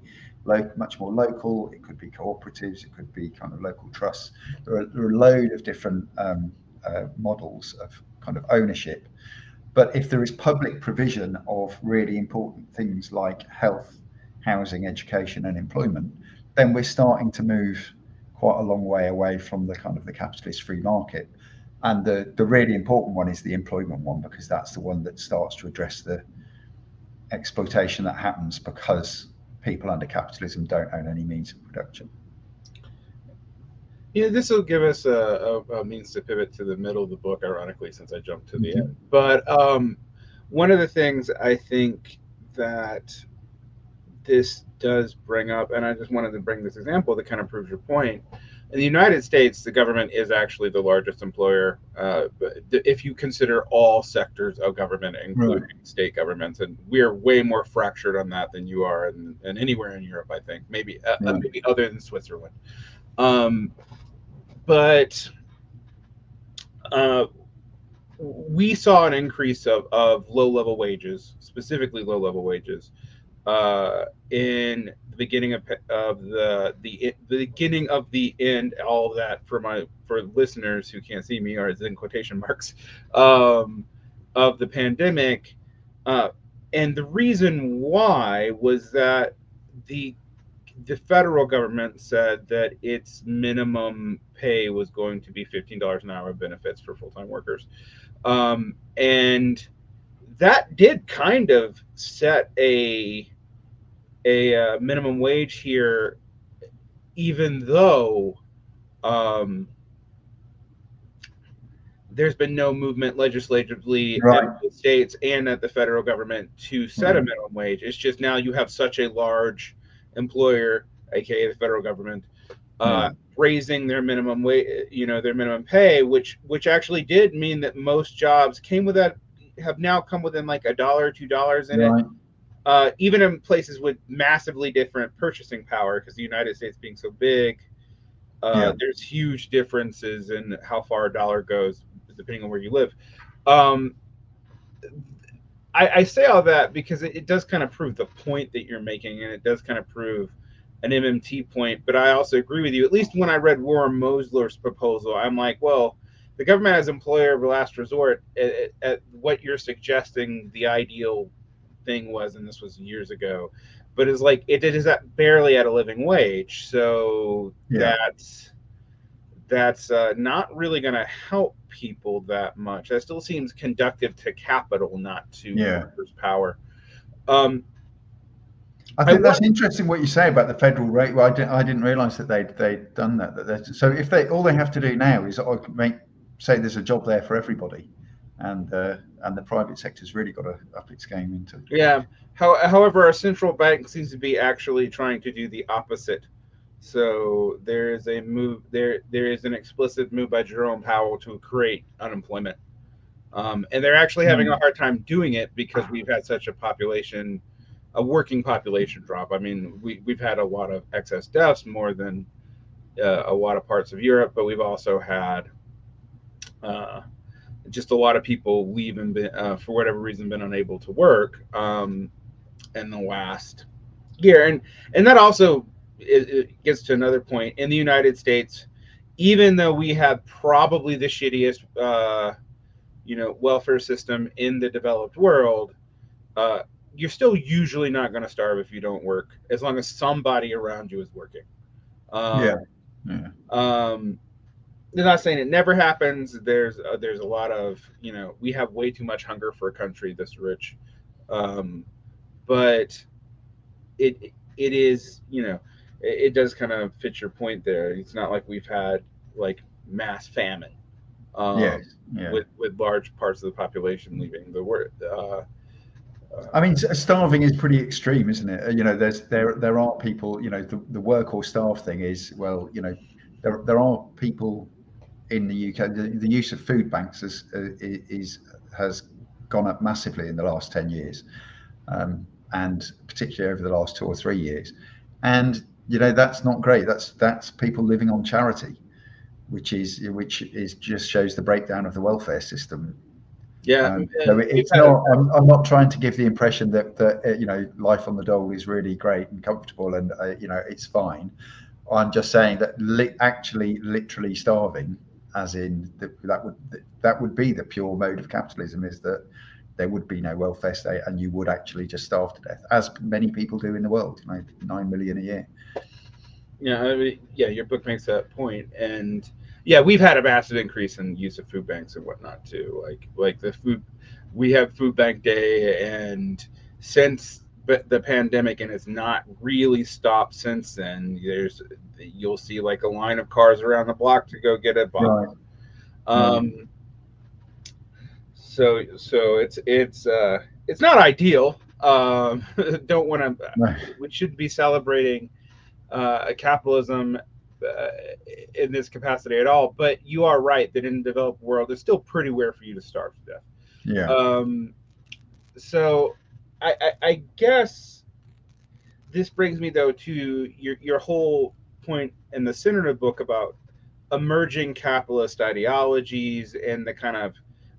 much more local. It could be cooperatives. It could be kind of local trusts. There are a load of different models of kind of ownership. But if there is public provision of really important things like health, housing, education, and employment, then we're starting to move quite a long way away from the kind of the capitalist free market. And the really important one is the employment one, because that's the one that starts to address the exploitation that happens because people under capitalism don't own any means of production. Yeah, this will give us a means to pivot to the middle of the book, ironically, since I jumped to the end. But one of the things I think that this does bring up, and I just wanted to bring this example that kind of proves your point. In the United States, the government is actually the largest employer, if you consider all sectors of government, including state governments. And we're way more fractured on that than you are and anywhere in Europe, I think, maybe other than Switzerland. But we saw an increase of low-level wages, specifically low-level wages, in the beginning of the beginning of the end. All of that for listeners who can't see me, or it's in quotation marks, of the pandemic, and the reason why was that the federal government said that its minimum pay was going to be $15 an hour of benefits for full-time workers. And that did kind of set a minimum wage here, even though there's been no movement legislatively in the states and at the federal government to set a minimum wage. It's just now you have such a large employer, aka the federal government, raising their minimum wage, their minimum pay, which actually did mean that most jobs have now come within like $1 or $2 in it. Even in places with massively different purchasing power, because the United States being so big, there's huge differences in how far a dollar goes depending on where you live. I say all that because it does kind of prove the point that you're making, and it does kind of prove MMT point, but I also agree with you. At least when I read Warren Mosler's proposal, I'm like, well, the government as employer of last resort, at what you're suggesting the ideal thing was, and this was years ago, but it's like it is at barely at a living wage, so Yeah. that's not really going to help people that much. That still seems conductive to capital, not to Yeah. workers' power. Um, I think that's interesting what you say about the federal rate. Well, I didn't realise that they'd done that. So if all they have to do now is say there's a job there for everybody, and the private sector's really got to up its game into. Yeah. However, our central bank seems to be actually trying to do the opposite. So there is a move. There is an explicit move by Jerome Powell to create unemployment, and they're actually having a hard time doing it because we've had such a working population drop. I mean, we've had a lot of excess deaths, more than a lot of parts of Europe, but we've also had just a lot of people leave and for whatever reason been unable to work in the last year, and that also it gets to another point. In the United States, even though we have probably the shittiest welfare system in the developed world, you're still usually not going to starve if you don't work, as long as somebody around you is working. Yeah. They're not saying it never happens. There's a lot of, we have way too much hunger for a country this rich, but it is, it does kind of fit your point there. It's not like we've had like mass famine, Yes. with large parts of the population leaving the world. I mean, starving is pretty extreme, isn't it? There are people. The work or starve thing is, well, there are people in the UK. The use of food banks has gone up massively in the last 10 years, and particularly over the last 2 or 3 years. And that's not great. That's people living on charity, which is just shows the breakdown of the welfare system. Yeah, So it's not. I'm not trying to give the impression that life on the dole is really great and comfortable and it's fine. I'm just saying that actually literally starving, as in that would be the pure mode of capitalism, is that there would be no welfare state and you would actually just starve to death, as many people do in the world. 9 million a year. Yeah, I mean, yeah, your book makes that point, and yeah, we've had a massive increase in use of food banks and whatnot too. Like the food, we have Food Bank Day, and since the pandemic, and it's not really stopped since then. You'll see like a line of cars around the block to go get a box. Right. So it's not ideal. Don't want to. No. We should be celebrating capitalism in this capacity at all. But you are right that in the developed world, it's still pretty rare for you to starve to death. Yeah. So I guess this brings me though to your whole point in the center of the book about emerging capitalist ideologies and the kind of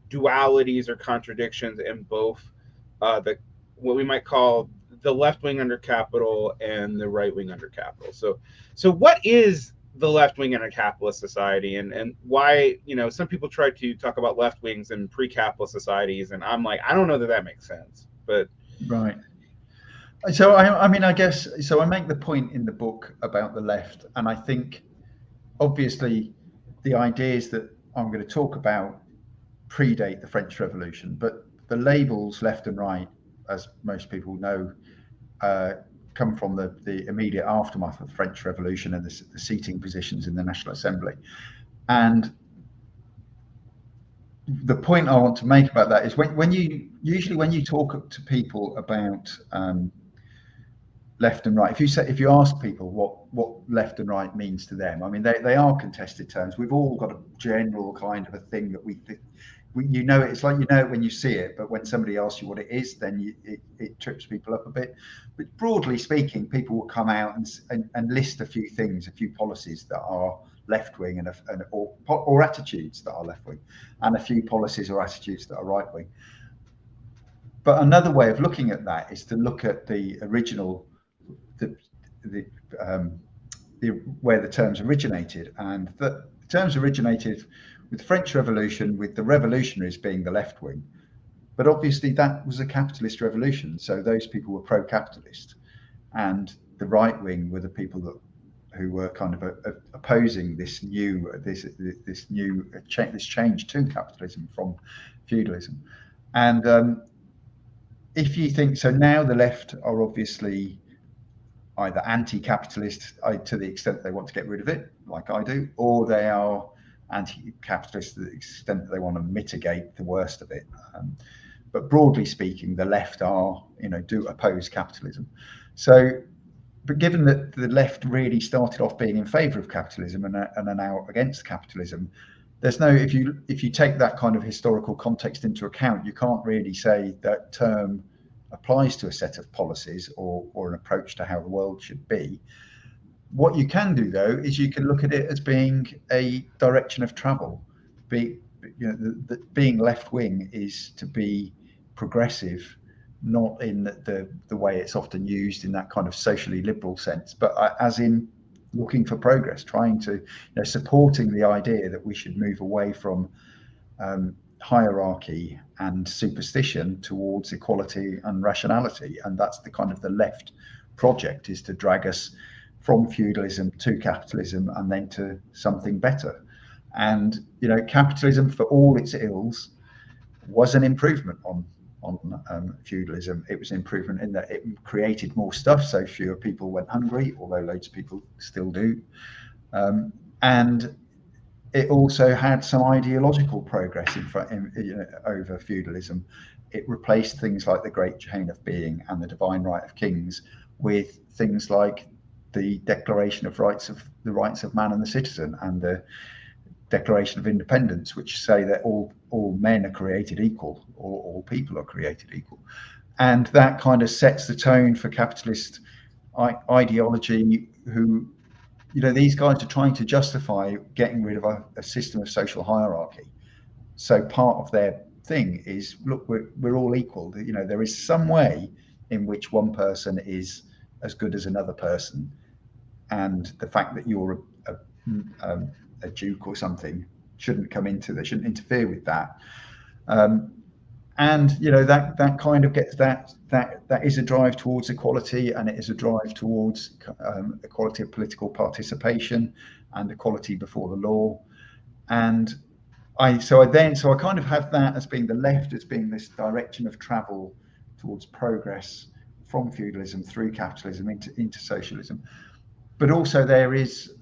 dualities or contradictions in both the what we might call the left wing under capital and the right wing under capital. So what is the left wing in a capitalist society, and why, some people try to talk about left wings in pre-capitalist societies, and I'm like, I don't know that makes sense. But right. So I mean, I guess so. I make the point in the book about the left, and I think obviously the ideas that I'm going to talk about predate the French Revolution, but the labels left and right, as most people know, come from the immediate aftermath of the French Revolution and the seating positions in the National Assembly. And the point I want to make about that is when you talk to people about left and right, if you ask people what left and right means to them, I mean they are contested terms. We've all got a general kind of a thing that we think. It's like it when you see it, but when somebody asks you what it is, then it trips people up a bit. But broadly speaking, people will come out and list a few things, a few policies that are left wing or attitudes that are left wing, and a few policies or attitudes that are right wing. But another way of looking at that is to look at the original, where the terms originated, and the terms originated with the French Revolution, with the revolutionaries being the left wing. But obviously that was a capitalist revolution, so those people were pro-capitalist, and the right wing were the people who were kind of opposing this change to capitalism from feudalism. And if you think so, now the left are obviously either anti-capitalist to the extent they want to get rid of it, like I do, or they are anti-capitalist to the extent that they want to mitigate the worst of it. But broadly speaking, the left do oppose capitalism. So, but given that the left really started off being in favour of capitalism and are now against capitalism, there's no, if you take that kind of historical context into account, you can't really say that term applies to a set of policies or an approach to how the world should be. What you can do, though, is you can look at it as being a direction of travel. Being left wing is to be progressive, not in the way it's often used in that kind of socially liberal sense, but as in looking for progress, trying to, supporting the idea that we should move away from hierarchy and superstition towards equality and rationality. And that's the kind of the left project, is to drag us from feudalism to capitalism and then to something better. And capitalism, for all its ills, was an improvement on feudalism. It was an improvement in that it created more stuff, so fewer people went hungry, although loads of people still do. And it also had some ideological progress over feudalism. It replaced things like the Great Chain of Being and the Divine Right of Kings with things like the Declaration of the Rights of Man and the Citizen, and the Declaration of Independence, which say that all men are created equal, or all people are created equal. And that kind of sets the tone for capitalist ideology, who, these guys are trying to justify getting rid of a system of social hierarchy. So part of their thing is, look, we're all equal. There is some way in which one person is as good as another person, and the fact that you're a duke or something shouldn't shouldn't interfere with that. And that kind of gets that is a drive towards equality, and it is a drive towards equality of political participation and equality before the law. And I kind of have that as being the left, as being this direction of travel towards progress from feudalism through capitalism into socialism. But also there is,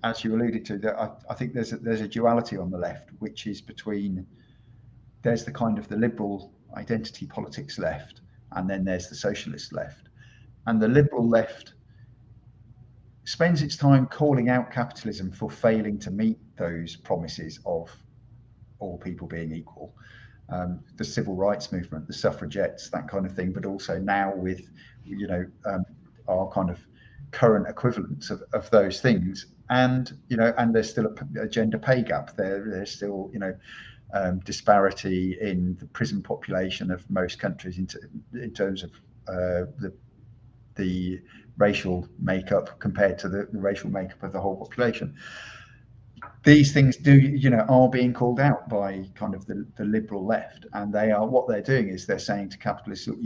as you alluded to, that I think there's a duality on the left, which is between, there's the kind of the liberal identity politics left, and then there's the socialist left. And the liberal left spends its time calling out capitalism for failing to meet those promises of all people being equal. The civil rights movement, the suffragettes, that kind of thing, but also now with, our kind of current equivalents of those things. And, and there's still a gender pay gap there. There's still, disparity in the prison population of most countries in terms of the racial makeup compared to the racial makeup of the whole population. These things are being called out by kind of the liberal left, and what they're doing is they're saying to capitalists, look,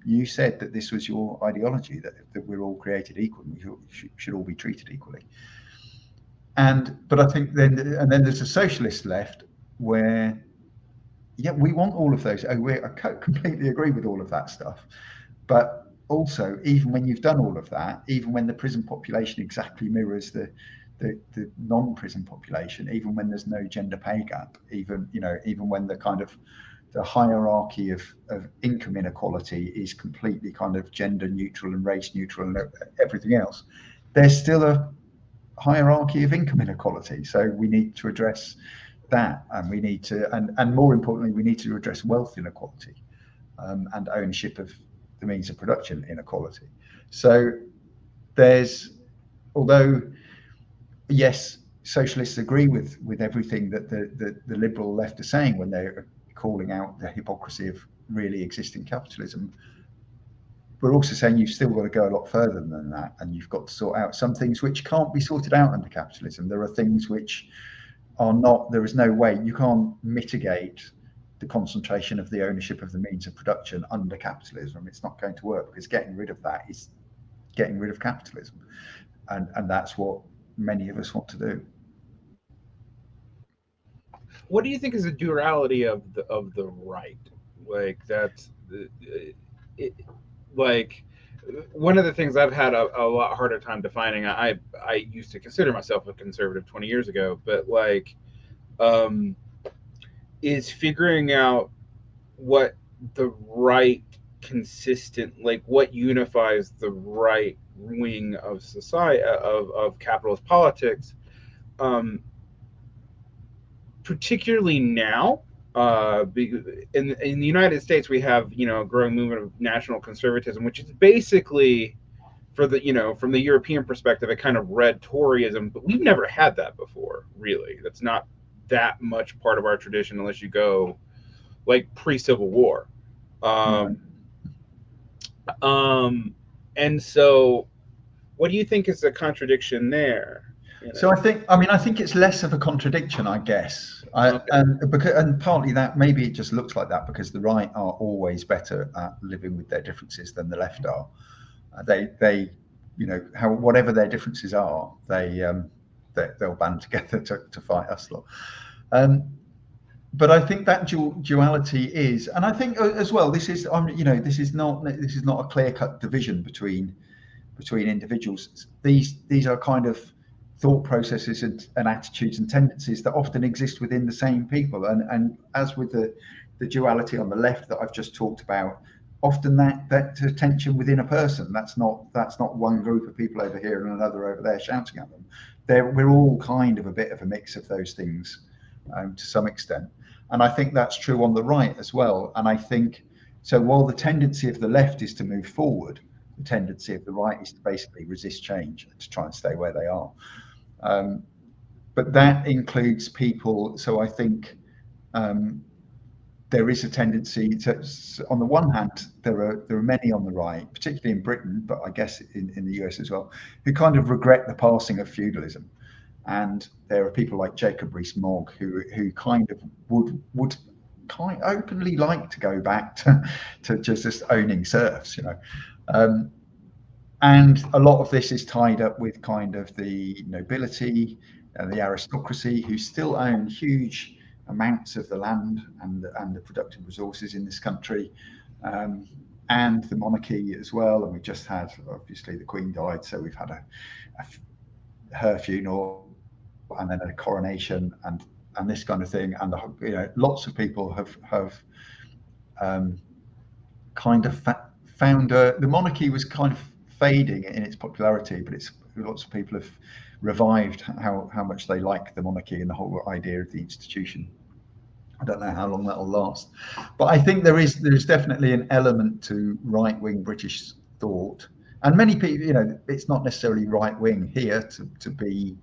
you said that this was your ideology, that we're all created equal, and we should all be treated equally. But I think then there's a socialist left where, we want all of those. I completely agree with all of that stuff. But also, even when you've done all of that, even when the prison population exactly mirrors the non-prison population, even when there's no gender pay gap, even when the kind of the hierarchy of income inequality is completely kind of gender neutral and race neutral and everything else, there's still a hierarchy of income inequality. So we need to address that, and we need to, and more importantly, we need to address wealth inequality and ownership of the means of production inequality. So although yes, socialists agree with everything that the liberal left are saying when they're calling out the hypocrisy of really existing capitalism, we're also saying you've still got to go a lot further than that, and you've got to sort out some things which can't be sorted out under capitalism. There are things which are not, there is no way, you can't mitigate the concentration of the ownership of the means of production under capitalism. It's not going to work, because getting rid of that is getting rid of capitalism. And that's what many of us want to do. What do you think is the duality of the right? Like that's it, like one of the things I've had a lot harder time defining. I used to consider myself a conservative 20 years ago, but like um, is figuring out what the right consistent, like what unifies the right wing of society, of capitalist politics, um, particularly now. In the United States, we have a growing movement of national conservatism, which is basically, for the from the European perspective, a kind of red Toryism, but we've never had that before. Really, that's not that much part of our tradition, unless you go like pre-Civil War. Um, and so, what do you think is the contradiction there? So I think it's less of a contradiction, I guess. And partly that, maybe it just looks like that because the right are always better at living with their differences than the left are. They whatever their differences are, they'll band together to fight us lot. But I think that duality is, and I think as well, this is not a clear-cut division between individuals. These are kind of thought processes and attitudes and tendencies that often exist within the same people. And as with the duality on the left that I've just talked about, often that tension within a person. That's not one group of people over here and another over there shouting at them. We're all kind of a bit of a mix of those things to some extent. And I think that's true on the right as well. And I think, so while the tendency of the left is to move forward, the tendency of the right is to basically resist change, to try and stay where they are. But that includes people. So I think there is a tendency to, on the one hand, there are many on the right, particularly in Britain, but I guess in the US as well, who kind of regret the passing of feudalism. And there are people like Jacob Rees-Mogg who kind of would kind of openly like to go back to just owning serfs, and a lot of this is tied up with kind of the nobility and the aristocracy, who still own huge amounts of the land and the productive resources in this country, and the monarchy as well. And we just had, obviously, the Queen died, so we've had her funeral and then a coronation and this kind of thing. And lots of people have kind of found the monarchy was kind of fading in its popularity, but lots of people have revived how much they like the monarchy and the whole idea of the institution. I don't know how long that'll last, but I think there's definitely an element to right-wing British thought, and many people, it's not necessarily right-wing here to be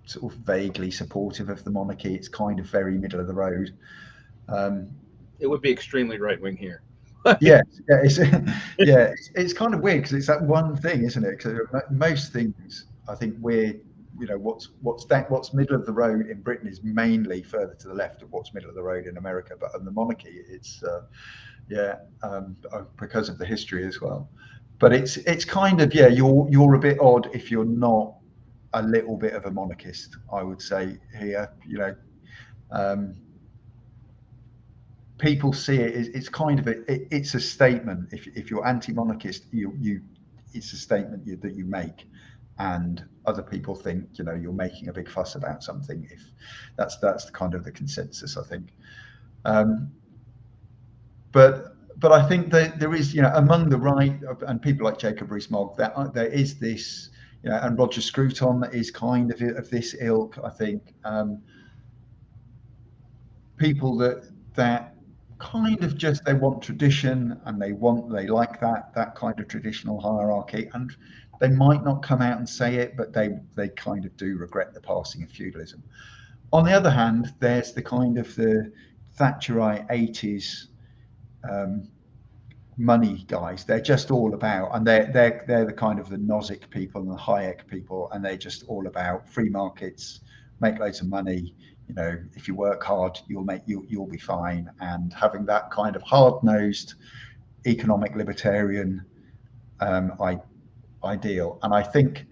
sort of vaguely supportive of the monarchy. It's kind of very middle of the road. It would be extremely right-wing here. It's kind of weird because it's that one thing, isn't it? Because most things, I think what's middle of the road in Britain is mainly further to the left of what's middle of the road in America. But on the monarchy, it's because of the history as well. But it's kind of you're a bit odd if you're not a little bit of a monarchist, I would say here. People see it. It's kind of it's a statement. If you're anti-monarchist, it's a statement that you make, and other people think you're making a big fuss about something. If that's kind of the consensus, I think. But I think that there is among the right and people like Jacob Rees-Mogg, there is this and Roger Scruton is kind of this ilk. I think people that kind of just they want tradition and they like that kind of traditional hierarchy, and they might not come out and say it, but they kind of do regret the passing of feudalism. On the other hand, there's the kind of the Thatcherite 80s money guys. They're just all about, and they're the kind of the Nozick people and the Hayek people, and they're just all about free markets, make loads of money. You know, if you work hard, you'll be fine. And having that kind of hard-nosed economic libertarian ideal, and I think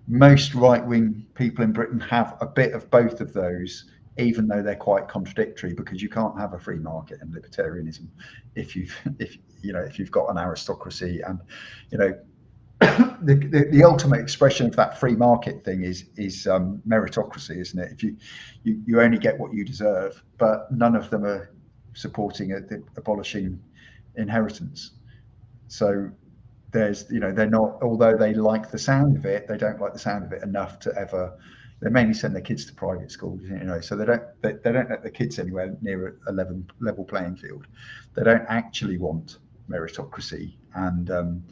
most right-wing people in Britain have a bit of both of those, even though they're quite contradictory, because you can't have a free market and libertarianism if you've got an aristocracy. And you know, the ultimate expression of that free market thing is meritocracy, isn't it? If you only get what you deserve, but none of them are supporting abolishing inheritance. So there's, they're not, although they like the sound of it, they don't like the sound of it enough to ever. They mainly send their kids to private schools, so they don't let the kids anywhere near a level playing field. They don't actually want meritocracy and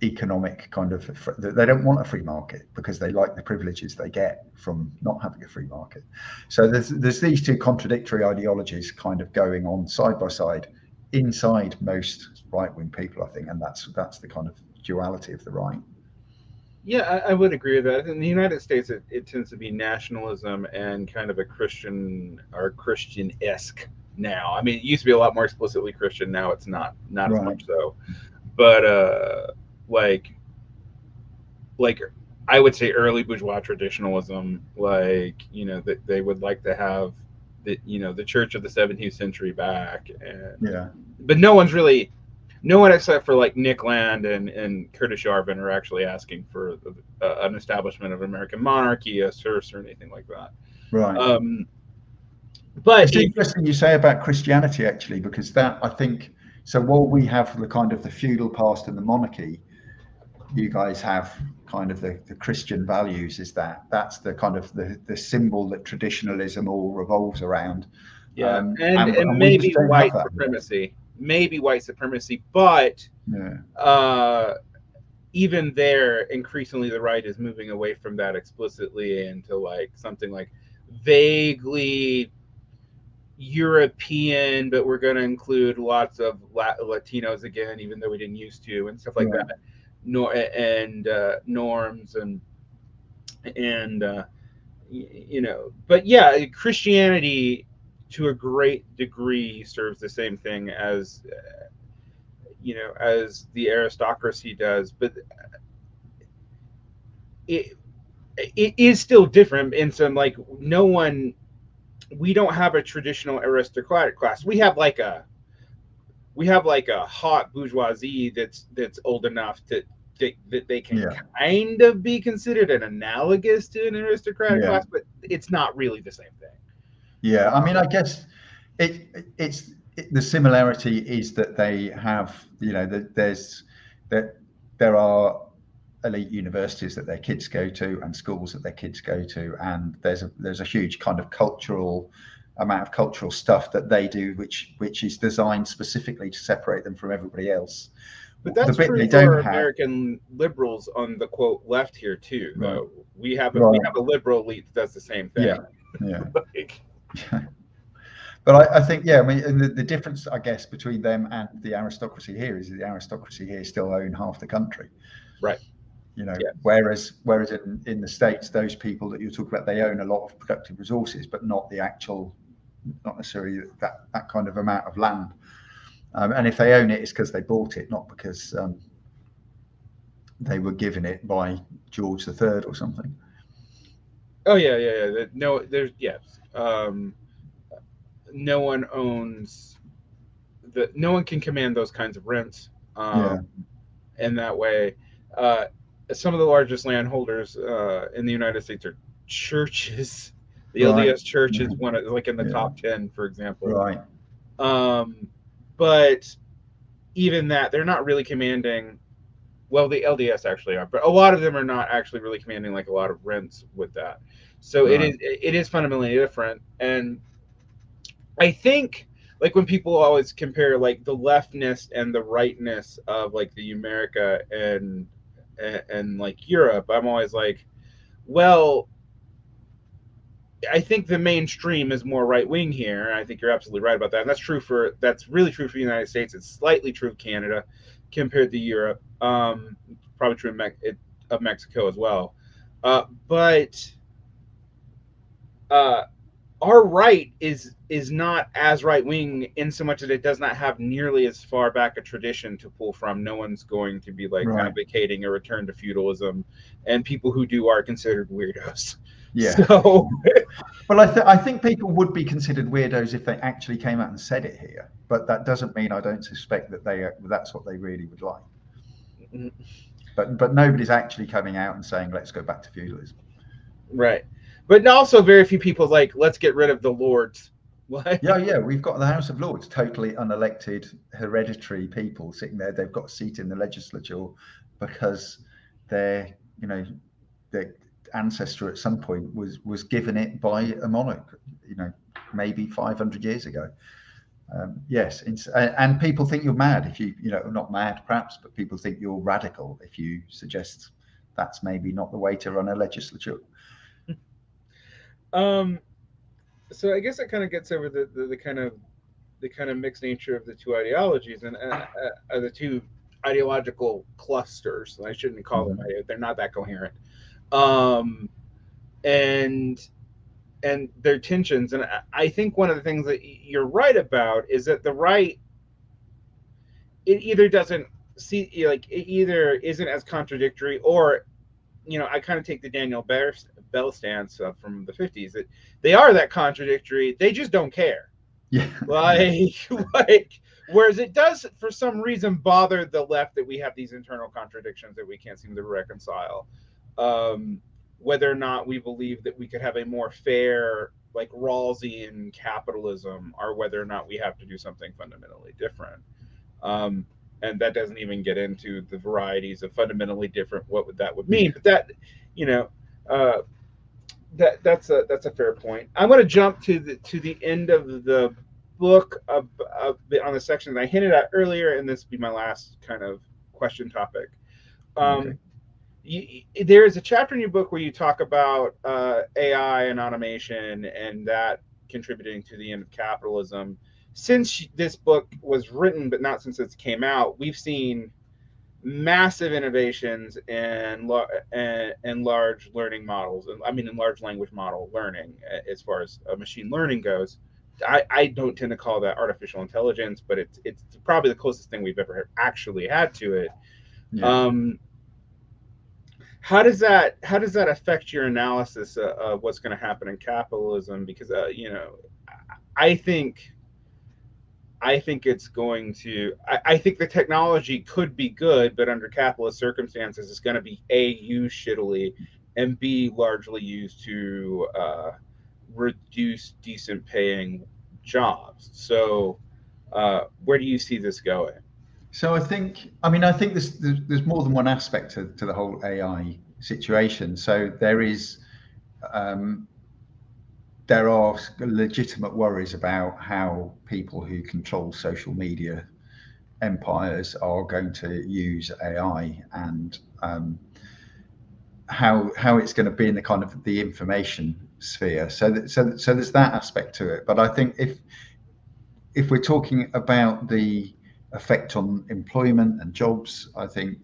economic kind of. They don't want a free market because they like the privileges they get from not having a free market. So there's these two contradictory ideologies kind of going on side by side inside most right-wing people, I think, and that's the kind of duality of the right. Yeah, I would agree with that. In the United States, it tends to be nationalism and kind of a Christian or Christian-esque now. I mean, it used to be a lot more explicitly Christian. Now it's not Right. as much so. But like I would say early bourgeois traditionalism, that they would like to have the Church of the 17th century back, and Yeah. But no one except for like Nick Land and Curtis Yarvin are actually asking for an establishment of American monarchy, a serfs, or anything like that. Right. But it's interesting you say about Christianity, actually, because that, I think, so while we have the kind of the feudal past and the monarchy, you guys have kind of the Christian values. That's the kind of the symbol that traditionalism all revolves around. Yeah, and maybe white supremacy. Maybe white supremacy, but yeah. Even there, increasingly the right is moving away from that explicitly into like something like vaguely European, but we're going to include lots of Latinos again, even though we didn't used to, and stuff like that. Norms and but yeah, Christianity to a great degree serves the same thing as as the aristocracy does, but it is still different in some, like, we don't have a traditional aristocratic class. We have like a hot bourgeoisie that's old enough that they can kind of be considered an analogous to an aristocratic class, but it's not really the same thing. Yeah, I mean, I guess the similarity is that they have, there are elite universities that their kids go to and schools that their kids go to, and there's a huge kind of amount of cultural stuff that they do, which is designed specifically to separate them from everybody else. But that's true for American liberals on the quote left here too, though. Right. We have a liberal elite that does the same thing. Yeah. But I think, I mean, the difference, I guess, between them and the aristocracy here is the aristocracy here still own half the country. Right. Whereas in the States, those people that you talk about, they own a lot of productive resources, but not necessarily that kind of amount of land. And if they own it, it's because they bought it, not because they were given it by George III or something. Oh yeah. No, there's no one owns no one can command those kinds of rents. In that way, some of the largest landholders in the United States are churches. The LDS Church is one of, like, in the top 10, for example. Right. But even that, they're not really commanding. Well, the LDS actually are, but a lot of them are not actually really commanding like a lot of rents with that. So it is fundamentally different. And I think, like, when people always compare like the leftness and the rightness of like the America and like Europe, I'm always like, well, I think the mainstream is more right wing here. I think you're absolutely right about that, and that's really true for the United States. It's slightly true of Canada compared to Europe. Probably true of Mexico as well. But our right is not as right wing in so much that it does not have nearly as far back a tradition to pull from. No one's going to be like Right. advocating a return to feudalism, and people who do are considered weirdos. Yeah. So, Well, I think people would be considered weirdos if they actually came out and said it here, but that doesn't mean I don't suspect that that's what they really would like. But nobody's actually coming out and saying let's go back to feudalism. right. But also, very few people like let's get rid of the lords. Yeah, we've got the House of Lords, totally unelected, hereditary people sitting there. They've got a seat in the legislature because their ancestor at some point was given it by a monarch, maybe 500 years ago. Yes, and people think you're mad if you not mad perhaps, but people think you're radical if you suggest that's maybe not the way to run a legislature. So I guess that kind of gets over the kind of mixed nature of the two ideologies and the two ideological clusters. I shouldn't call them; they're not that coherent. And their tensions. And I think one of the things that you're right about is that the right, it either doesn't see, like, it either isn't as contradictory, or I kind of take the Daniel Bell stance from the 50s that they are that contradictory. They just don't care. Yeah. Like, whereas it does, for some reason, bother the left that we have these internal contradictions that we can't seem to reconcile. Whether or not we believe that we could have a more fair, like Rawlsian capitalism, or whether or not we have to do something fundamentally different. And that doesn't even get into the varieties of fundamentally different, what that would mean. But that, that's a fair point. I'm going to jump to the end of the book on the section that I hinted at earlier, and this will be my last kind of question topic. Okay. There is a chapter in your book where you talk about AI and automation and that contributing to the end of capitalism. Since this book was written, but not since it came out, we've seen massive innovations in large learning models. I mean, in large language model learning, as far as machine learning goes. I don't tend to call that artificial intelligence, but it's probably the closest thing we've ever actually had to it. Yeah. How does that affect your analysis of what's going to happen in capitalism? Because I think it's going to. I think the technology could be good, but under capitalist circumstances, it's going to be A, used shittily, and B, largely used to reduce decent paying jobs. So, where do you see this going? So I think there's more than one aspect to the whole AI situation. So there are legitimate worries about how people who control social media empires are going to use AI, and how it's going to be in the kind of the information sphere. So there's that aspect to it. But I think if we're talking about the effect on employment and jobs, I think,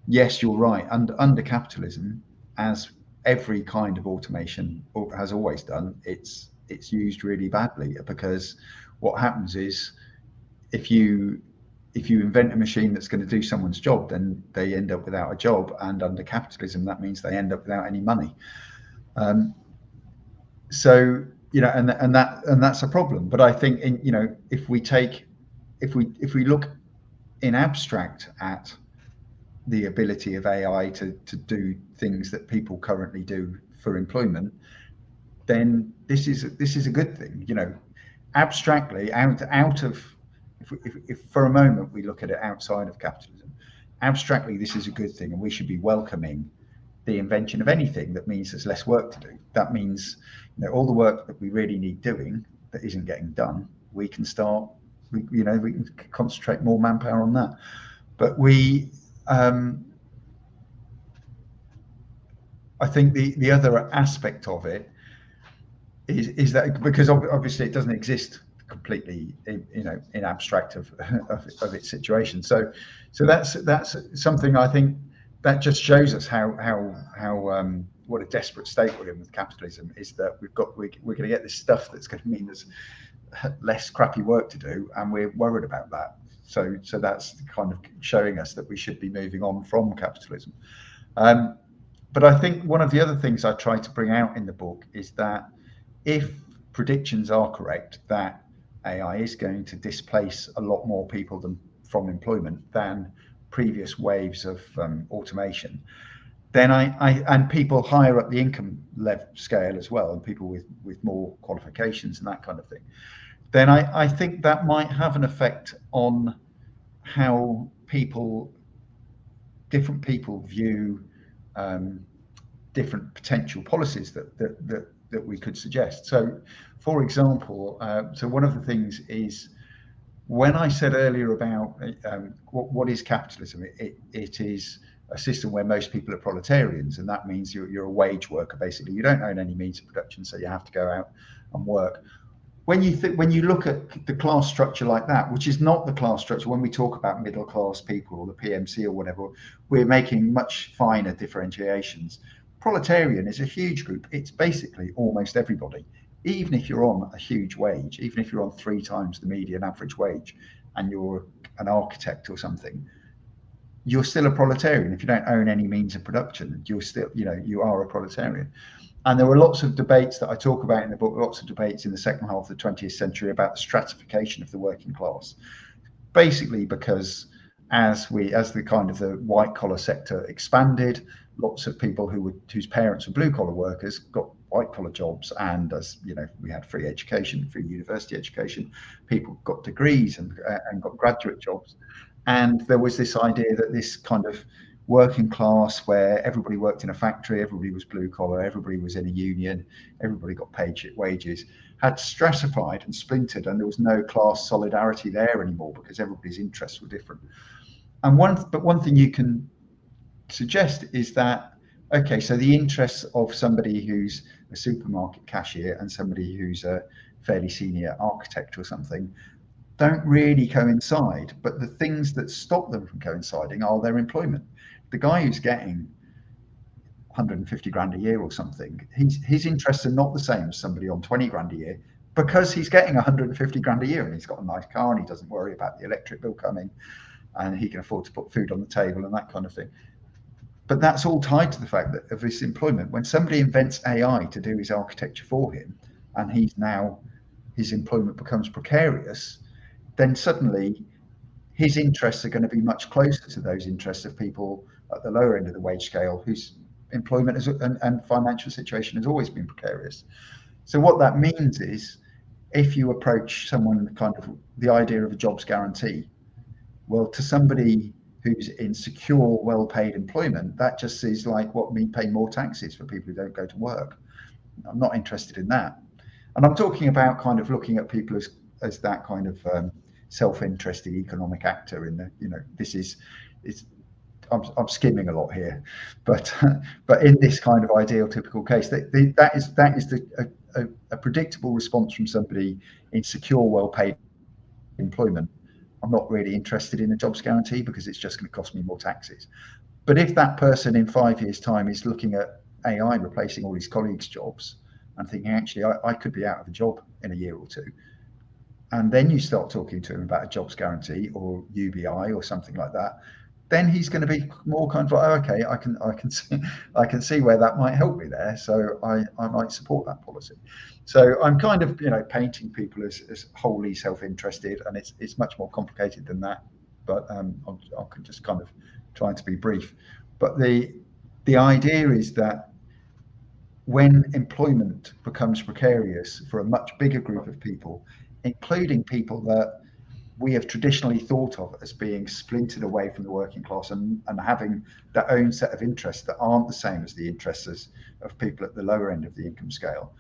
yes, you're right. Under capitalism, as every kind of automation has always done, it's used really badly, because what happens is if you invent a machine that's going to do someone's job, then they end up without a job, and under capitalism that means they end up without any money. So and that's a problem. But I think if we look in abstract at the ability of AI to do things that people currently do for employment, then this is a good thing. Abstractly, out of if for a moment we look at it outside of capitalism, abstractly this is a good thing, and we should be welcoming the invention of anything that means there's less work to do. That means all the work that we really need doing that isn't getting done, we can start. We can concentrate more manpower on that. But I think the other aspect of it is that because obviously it doesn't exist completely in abstract of its situation. So that's something I think that just shows us how what a desperate state we're in with capitalism, is that we're going to get this stuff that's going to mean there's less crappy work to do, and we're worried about that. So that's kind of showing us that we should be moving on from capitalism. But I think one of the other things I try to bring out in the book is that if predictions are correct that AI is going to displace a lot more people from employment than previous waves of automation, then and people higher up the income level scale as well, and people with more qualifications and that kind of thing, then I think that might have an effect on how different people view different potential policies that we could suggest. So, for example, so one of the things is, when I said earlier about what is capitalism, it is a system where most people are proletarians, and that means you're a wage worker. Basically, you don't own any means of production, so you have to go out and work. When you look at the class structure like that, which is not the class structure when we talk about middle class people or the PMC or whatever, we're making much finer differentiations. Proletarian is a huge group. It's basically almost everybody. Even if you're on a huge wage, even if you're on 3 times the median average wage, and you're an architect or something, you're still a proletarian. If you don't own any means of production, you're still, you are a proletarian. And there were lots of debates that I talk about in the book, lots of debates in the second half of the 20th century about the stratification of the working class. Basically because as the kind of the white collar sector expanded, lots of people whose parents were blue collar workers got white collar jobs, and as we had free education, free university education, people got degrees and got graduate jobs. And there was this idea that this kind of working class, where everybody worked in a factory, everybody was blue collar, everybody was in a union, everybody got paid wages, had stratified and splintered, and there was no class solidarity there anymore because everybody's interests were different. And one thing you can suggest is that, okay, so the interests of somebody who's a supermarket cashier and somebody who's a fairly senior architect or something don't really coincide, but the things that stop them from coinciding are their employment. The guy who's getting 150 grand a year or something, his interests are not the same as somebody on 20 grand a year, because he's getting 150 grand a year and he's got a nice car and he doesn't worry about the electric bill coming, and he can afford to put food on the table and that kind of thing. But that's all tied to the fact that of his employment. When somebody invents AI to do his architecture for him, and his employment becomes precarious, then suddenly his interests are going to be much closer to those interests of people at the lower end of the wage scale, whose employment and financial situation has always been precarious. So what that means is, if you approach someone kind of the idea of a jobs guarantee, well, to somebody who's in secure, well-paid employment, that just is like what me paying more taxes for people who don't go to work. I'm not interested in that. And I'm talking about kind of looking at people as that kind of self-interested economic actor in the, I'm skimming a lot here, but in this kind of ideal typical case, that is a predictable response from somebody in secure, well-paid employment. I'm not really interested in a jobs guarantee because it's just going to cost me more taxes. But if that person in 5 years' time is looking at AI replacing all his colleagues' jobs and thinking, actually, I could be out of a job in a year or two, and then you start talking to him about a jobs guarantee or UBI or something like that, then he's going to be more kind of like, oh, okay, I can see where that might help me there, so I might support that policy. So I'm kind of painting people as wholly self-interested, and it's much more complicated than that. But I can just kind of trying to be brief. But the idea is that when employment becomes precarious for a much bigger group of people, including people that we have traditionally thought of as being splintered away from the working class and having their own set of interests that aren't the same as the interests of people at the lower end of the income scale.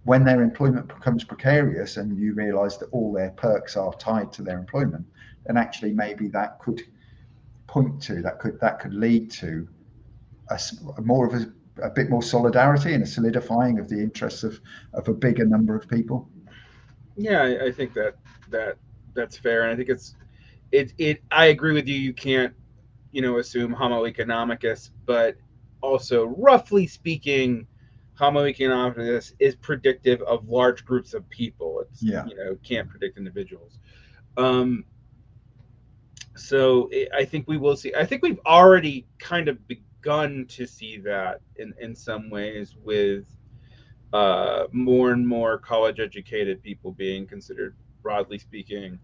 When their employment becomes precarious and you realise that all their perks are tied to their employment, then actually maybe that could point to, that could lead to more of a bit more solidarity and a solidifying of the interests of a bigger number of people. Yeah, I think that's fair, and I think it. I agree with you. You can't, assume homo economicus, but also, roughly speaking, homo economicus is predictive of large groups of people. It's can't predict individuals. So I think we will see. I think we've already kind of begun to see that in some ways with more and more college-educated people being considered, broadly speaking,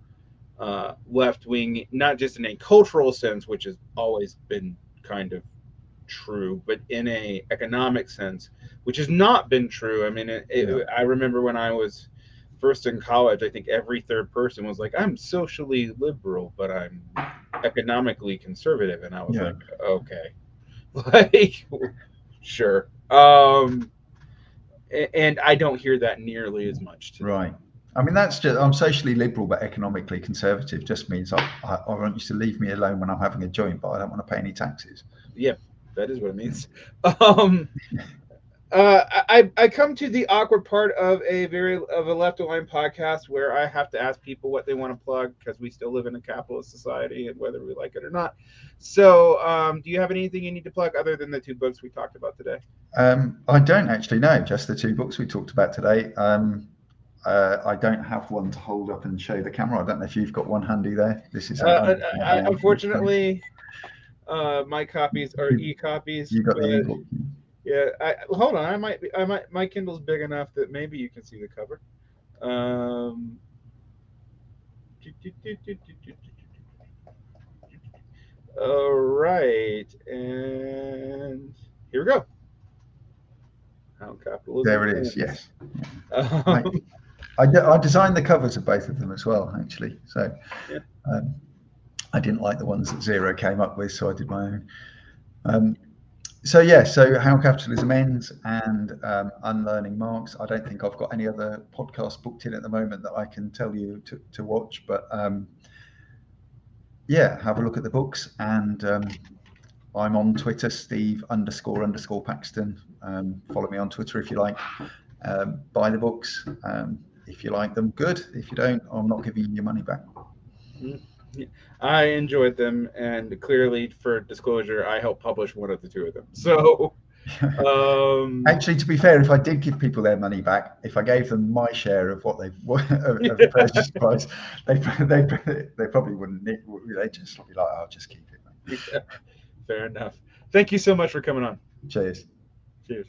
left-wing, not just in a cultural sense, which has always been kind of true, but in a economic sense, which has not been true. I mean, I remember when I was first in college, I think every third person was like, I'm socially liberal, but I'm economically conservative. And I was like, okay, like, sure. And I don't hear that nearly as much today. Right. I mean, that's just, I'm socially liberal but economically conservative just means I want you to leave me alone when I'm having a joint, but I don't want to pay any taxes. Yeah, that is what it means. I come to the awkward part of a Left Aligned podcast where I have to ask people what they want to plug because we still live in a capitalist society and whether we like it or not. So, do you have anything you need to plug other than the 2 books we talked about today? I don't actually know, just the 2 books we talked about today. I don't have one to hold up and show the camera. I don't know if you've got one handy there. This is unfortunately, my copies are e-copies. You got the e-book. Yeah, hold on. My Kindle's big enough that maybe you can see the cover. All right, and here we go. How capitalism. There it is. Yes. I designed the covers of both of them as well, actually. So I didn't like the ones that Zer0 came up with, so I did my own. So How Capitalism Ends and Unlearning Marx. I don't think I've got any other podcasts booked in at the moment that I can tell you to watch, but have a look at the books. And I'm on Twitter, Steve__Paxton. Follow me on Twitter if you like. Buy the books. If you like them, good. If you don't, I'm not giving you your money back. I enjoyed them, and clearly, for disclosure, I helped publish one of the 2 of them. So, actually, to be fair, if I did give people their money back, if I gave them my share of what of the purchase price, they probably wouldn't. They'd just be like, "I'll just keep it." Yeah, fair enough. Thank you so much for coming on. Cheers. Cheers.